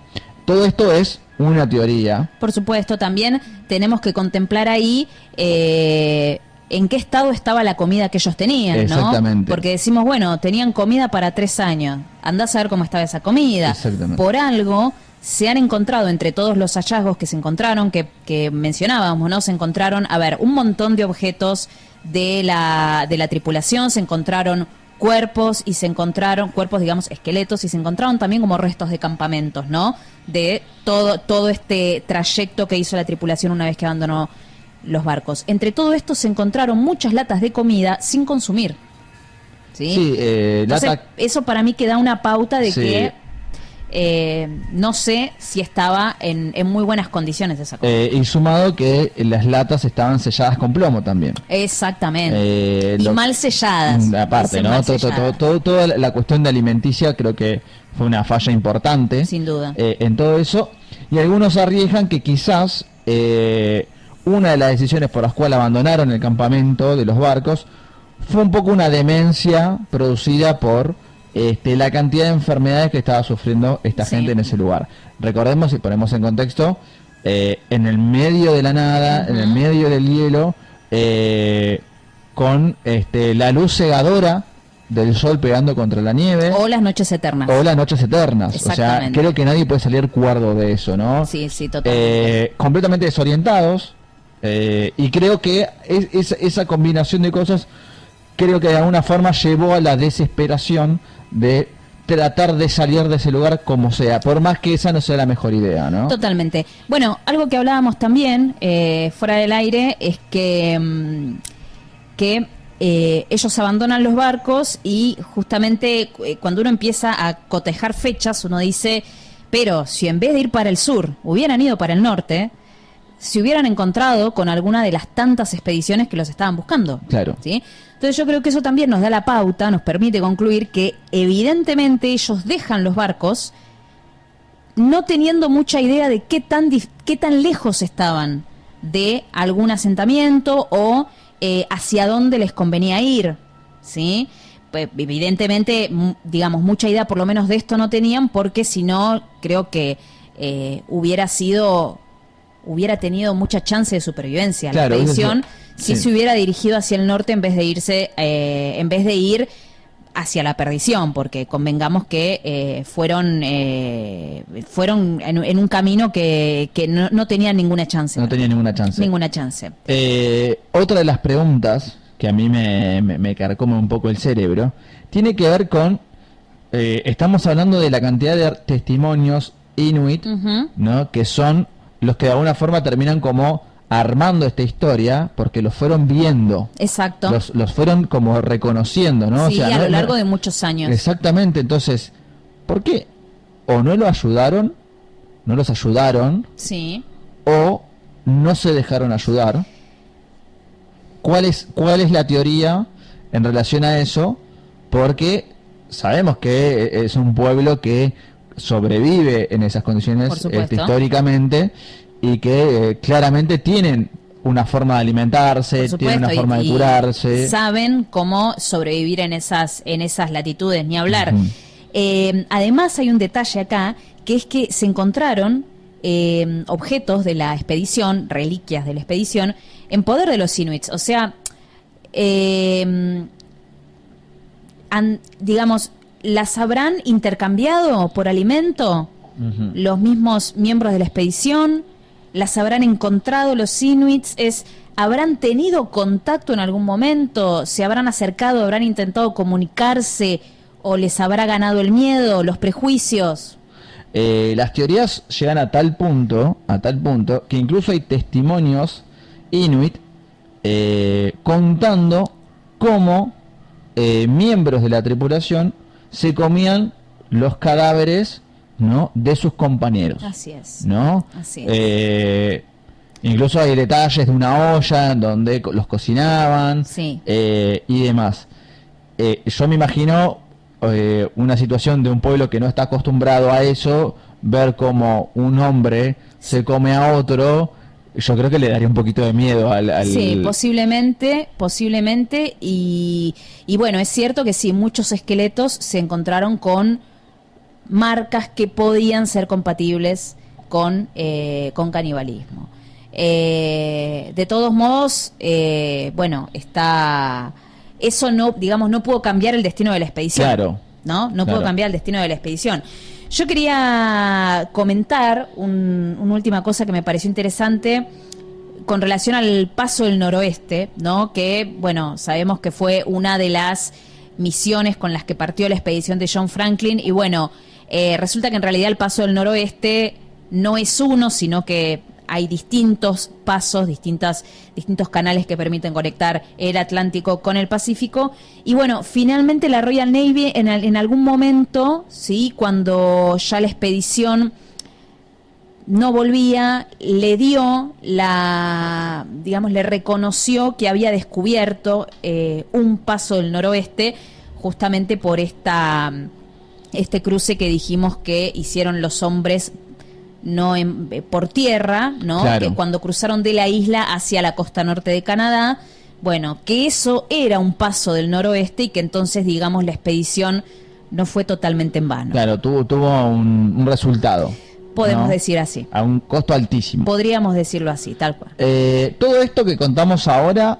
Todo esto es una teoría. Por supuesto, también tenemos que contemplar ahí en qué estado estaba la comida que ellos tenían, ¿no? Exactamente. Porque decimos, bueno, tenían comida para 3 años. Andás a ver cómo estaba esa comida. Exactamente. Por algo se han encontrado entre todos los hallazgos que se encontraron, que mencionábamos, ¿no? Se encontraron, un montón de objetos de la tripulación, se encontraron cuerpos y se encontraron digamos, esqueletos, y se encontraron también como restos de campamentos, ¿no? De todo este trayecto que hizo la tripulación una vez que abandonó los barcos. Entre todo esto se encontraron muchas latas de comida sin consumir. ¿Sí? Sí, entonces, eso para mí que da una pauta de que no sé si estaba en muy buenas condiciones esa comida. Y sumado que las latas estaban selladas con plomo también. Exactamente. Y mal selladas. Aparte, ¿no? Toda la cuestión de alimenticia creo que fue una falla importante. Sin duda. En todo eso. Y algunos arriesgan que quizás una de las decisiones por las cuales abandonaron el campamento de los barcos fue un poco una demencia producida por la cantidad de enfermedades que estaba sufriendo esta gente en ese lugar. Recordemos, y ponemos en contexto, en el medio de la nada, en el medio del hielo, con la luz cegadora del sol pegando contra la nieve. O las noches eternas. O sea, creo que nadie puede salir cuerdo de eso, ¿no? Sí, totalmente. Completamente desorientados, y creo que esa combinación de cosas, creo que de alguna forma llevó a la desesperación de tratar de salir de ese lugar como sea, por más que esa no sea la mejor idea, ¿no? Totalmente. Bueno, algo que hablábamos también fuera del aire es que ellos abandonan los barcos, y justamente cuando uno empieza a cotejar fechas, uno dice, pero si en vez de ir para el sur hubieran ido para el norte, se hubieran encontrado con alguna de las tantas expediciones que los estaban buscando. Claro. ¿Sí? Entonces yo creo que eso también nos da la pauta, nos permite concluir que evidentemente ellos dejan los barcos no teniendo mucha idea de qué tan lejos estaban de algún asentamiento o hacia dónde les convenía ir, ¿sí? Pues, evidentemente, digamos, mucha idea por lo menos de esto no tenían, porque si no, creo que hubiera tenido mucha chance de supervivencia la expedición si se hubiera dirigido hacia el norte en vez de ir hacia la perdición, porque convengamos que fueron en un camino que no tenían ninguna chance. No tenía ninguna chance. Ninguna chance. Otra de las preguntas que a mí me carcome un poco el cerebro tiene que ver con, estamos hablando de la cantidad de testimonios inuit, ¿no? Que son los que de alguna forma terminan como armando esta historia, porque los fueron viendo. Exacto. Los fueron como reconociendo, ¿no? Sí, a lo largo de muchos años. Exactamente. Entonces, ¿por qué? O no los ayudaron, sí, o no se dejaron ayudar. ¿Cuál es la teoría en relación a eso? Porque sabemos que es un pueblo que sobrevive en esas condiciones históricamente, y que claramente tienen una forma de alimentarse, tienen una forma de curarse. Saben cómo sobrevivir en esas latitudes, ni hablar. Además hay un detalle acá, que es que se encontraron objetos de la expedición, reliquias de la expedición, en poder de los inuits. O sea, digamos, ¿las habrán intercambiado por alimento los mismos miembros de la expedición? ¿Las habrán encontrado los inuits? ¿habrán tenido contacto en algún momento? ¿Se habrán acercado, habrán intentado comunicarse o les habrá ganado el miedo, los prejuicios? Las teorías llegan a tal punto, que incluso hay testimonios inuit contando cómo miembros de la tripulación se comían los cadáveres, ¿no?, de sus compañeros. Así es. ¿No? Así es. Incluso hay detalles de una olla donde los cocinaban, sí, y demás. Yo me imagino una situación de un pueblo que no está acostumbrado a eso, ver cómo un hombre se come a otro. Yo creo que le daría un poquito de miedo al... Sí, posiblemente, y bueno, es cierto que sí, muchos esqueletos se encontraron con marcas que podían ser compatibles con canibalismo. De todos modos, bueno, eso no, digamos, no pudo cambiar el destino de la expedición. Claro. No pudo cambiar el destino de la expedición. Yo quería comentar una última cosa que me pareció interesante con relación al Paso del Noroeste, ¿no? Que, bueno, sabemos que fue una de las misiones con las que partió la expedición de John Franklin, y bueno, resulta que en realidad el Paso del Noroeste no es uno, sino que hay distintos pasos, distintos canales que permiten conectar el Atlántico con el Pacífico. Y bueno, finalmente la Royal Navy en algún momento, ¿sí?, cuando ya la expedición no volvía, le dio le reconoció que había descubierto un paso del noroeste, justamente por este cruce que dijimos que hicieron los hombres por tierra, ¿no? Claro. Que cuando cruzaron de la isla hacia la costa norte de Canadá, bueno, que eso era un paso del noroeste y que entonces, digamos, la expedición no fue totalmente en vano. Claro, tuvo un resultado. Podemos ¿no? decir así. A un costo altísimo. Podríamos decirlo así, tal cual. Todo esto que contamos ahora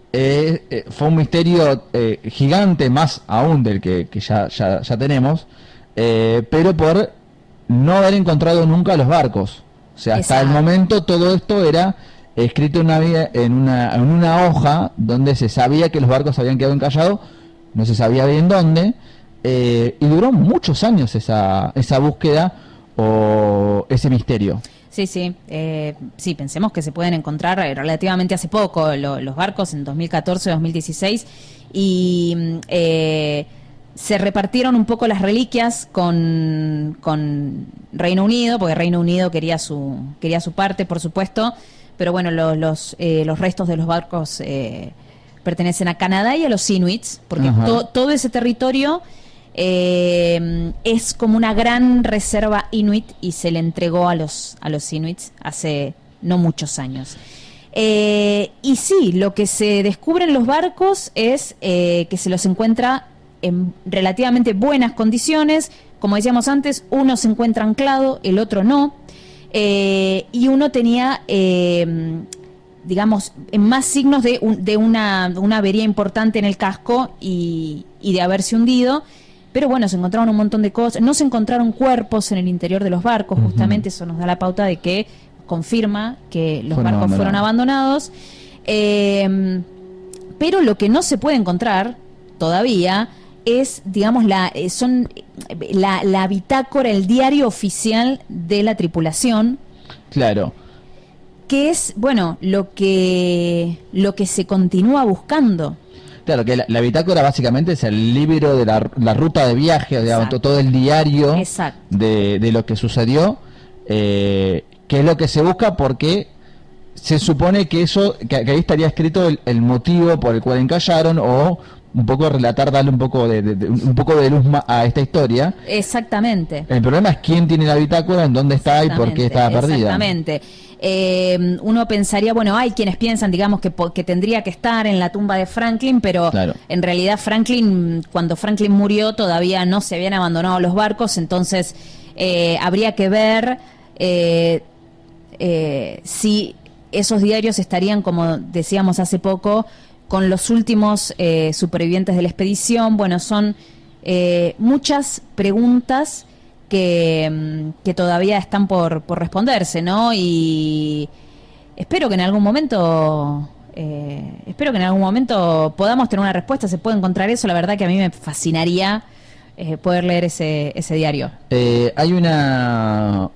fue un misterio gigante, más aún del que ya tenemos, pero por no haber encontrado nunca los barcos. O sea, hasta Exacto. el momento todo esto era escrito en una hoja donde se sabía que los barcos habían quedado encallados, no se sabía bien dónde, y duró muchos años esa búsqueda o ese misterio. Sí, sí, pensemos que se pueden encontrar relativamente hace poco los barcos, en 2014, 2016, y se repartieron un poco las reliquias con Reino Unido, porque Reino Unido quería su parte, por supuesto, pero bueno, los restos de los barcos pertenecen a Canadá y a los Inuits, porque todo ese territorio es como una gran reserva Inuit y se le entregó a los Inuits hace no muchos años. Y sí, lo que se descubre en los barcos es que se los encuentra en relativamente buenas condiciones. Como decíamos antes, uno se encuentra anclado, el otro no, y uno tenía digamos, más signos de una avería importante en el casco y de haberse hundido. Pero bueno, se encontraron un montón de cosas. No se encontraron cuerpos en el interior de los barcos, justamente eso nos da la pauta de que confirma que los barcos fueron abandonados. Pero lo que no se puede encontrar todavía es, digamos, la bitácora, el diario oficial de la tripulación. Claro. Que es, bueno, lo que se continúa buscando. Claro, que la bitácora básicamente es el libro de la ruta de viaje, digamos, todo el diario de lo que sucedió, que es lo que se busca porque se supone que que ahí estaría escrito el motivo por el cual encallaron, o un poco relatar, darle un poco de luz a esta historia. Exactamente. El problema es quién tiene la bitácora, en dónde está y por qué estaba perdida. Exactamente. Uno pensaría, bueno, hay quienes piensan, digamos, que tendría que estar en la tumba de Franklin, pero claro, en realidad cuando Franklin murió todavía no se habían abandonado los barcos, entonces habría que ver si esos diarios estarían, como decíamos hace poco, con los últimos supervivientes de la expedición. Bueno, son muchas preguntas que todavía están por responderse, ¿no? Y espero que en algún momento podamos tener una respuesta, se puede encontrar eso. La verdad que a mí me fascinaría poder leer ese diario. Hay una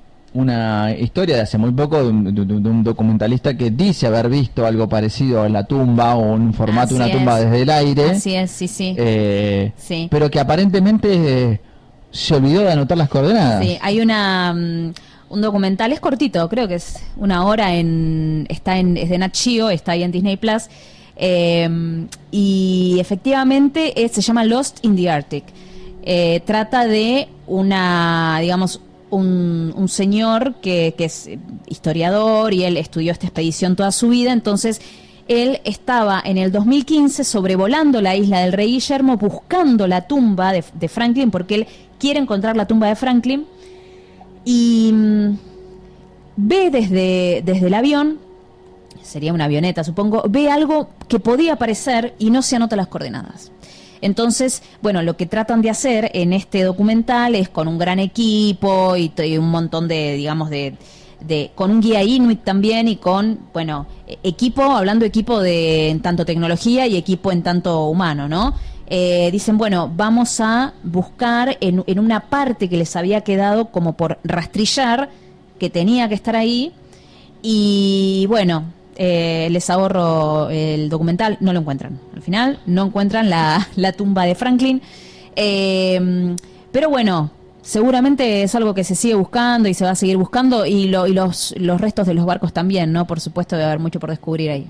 historia de hace muy poco de un documentalista que dice haber visto algo parecido a la tumba o un formato de una tumba desde el aire. Así es, sí. Sí. Pero que aparentemente se olvidó de anotar las coordenadas. Sí, hay un documental, es cortito, creo que es una hora, es de Nat Geo, está ahí en Disney Plus, y efectivamente se llama Lost in the Arctic. Trata de un señor que es historiador y él estudió esta expedición toda su vida. Entonces él estaba en el 2015 sobrevolando la isla del Rey Guillermo buscando la tumba de Franklin, porque él quiere encontrar la tumba de Franklin, y ve desde el avión, sería una avioneta supongo, ve algo que podía aparecer y no se anota las coordenadas. Entonces, bueno, lo que tratan de hacer en este documental es con un gran equipo y un montón con un guía inuit también, y con, bueno, hablando equipo en tanto tecnología y equipo en tanto humano, ¿no? Dicen, bueno, vamos a buscar en una parte que les había quedado como por rastrillar, que tenía que estar ahí, y bueno, les ahorro el documental, no lo encuentran. Al final no encuentran la tumba de Franklin, pero bueno, seguramente es algo que se sigue buscando y se va a seguir buscando, y los restos de los barcos también, ¿no? Por supuesto, debe haber mucho por descubrir ahí.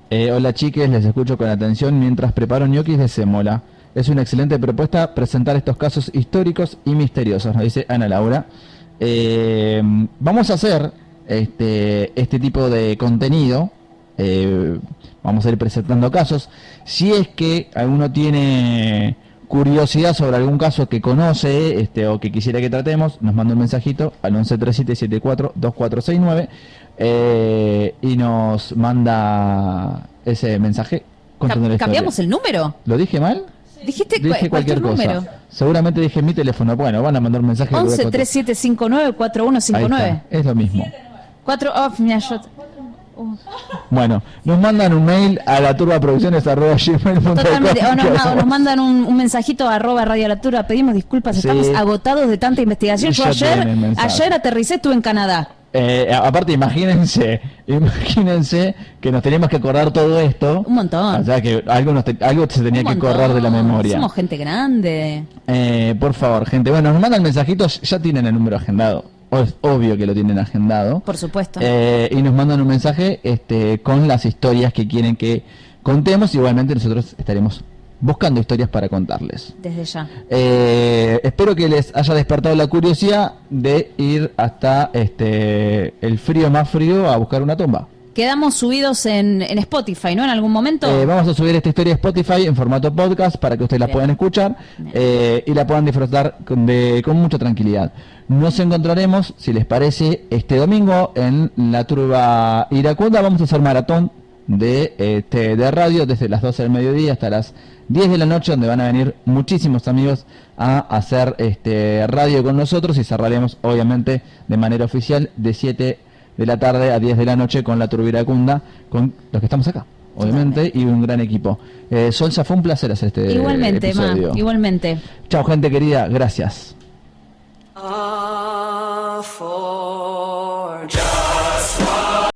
Hola chiques, les escucho con atención mientras preparo ñoquis de sémola. Es una excelente propuesta presentar estos casos históricos y misteriosos, nos dice Ana Laura. Vamos a hacer este tipo de contenido. Vamos a ir presentando casos. Si es que alguno tiene curiosidad sobre algún caso que conoce o que quisiera que tratemos, nos manda un mensajito al 1137742469 y nos manda ese mensaje contando la historia. ¿Cambiamos el número? ¿Lo dije mal? Dijiste dije cualquier cosa. Número. Seguramente dije mi teléfono. Bueno, van a mandar un mensaje. 1137594159. Es lo mismo. 4 off, mira, yo... Bueno, nos mandan un mail a laturbaproducciones@gmail.com. Totalmente, o nos mandan un mensajito @ Radio La Turba. Pedimos disculpas, sí. Estamos agotados de tanta investigación. Yo ayer aterricé, estuve en Canadá. Aparte, imagínense que nos teníamos que acordar todo esto. Un montón. O sea, que algo se tenía que correr de la memoria. Somos gente grande. Por favor, gente. Bueno, nos mandan mensajitos, ya tienen el número agendado. Es obvio que lo tienen agendado. Por supuesto. Y nos mandan un mensaje con las historias que quieren que contemos. Igualmente nosotros estaremos buscando historias para contarles. Desde ya. Espero que les haya despertado la curiosidad de ir hasta el frío más frío a buscar una tumba. Quedamos subidos en Spotify, ¿no? En algún momento. Vamos a subir esta historia a Spotify en formato podcast para que ustedes la puedan escuchar y la puedan disfrutar con mucha tranquilidad. Nos encontraremos, si les parece, este domingo en la Turba Iracunda. Vamos a hacer maratón de radio desde las 12 del mediodía hasta las 10 de la noche, donde van a venir muchísimos amigos a hacer radio con nosotros, y cerraremos obviamente de manera oficial de 7 de la tarde a 10 de la noche con la Turba Iracunda, con los que estamos acá, obviamente, y un gran equipo. Solsa, fue un placer hacer episodio. Igualmente. Chao, gente querida, gracias.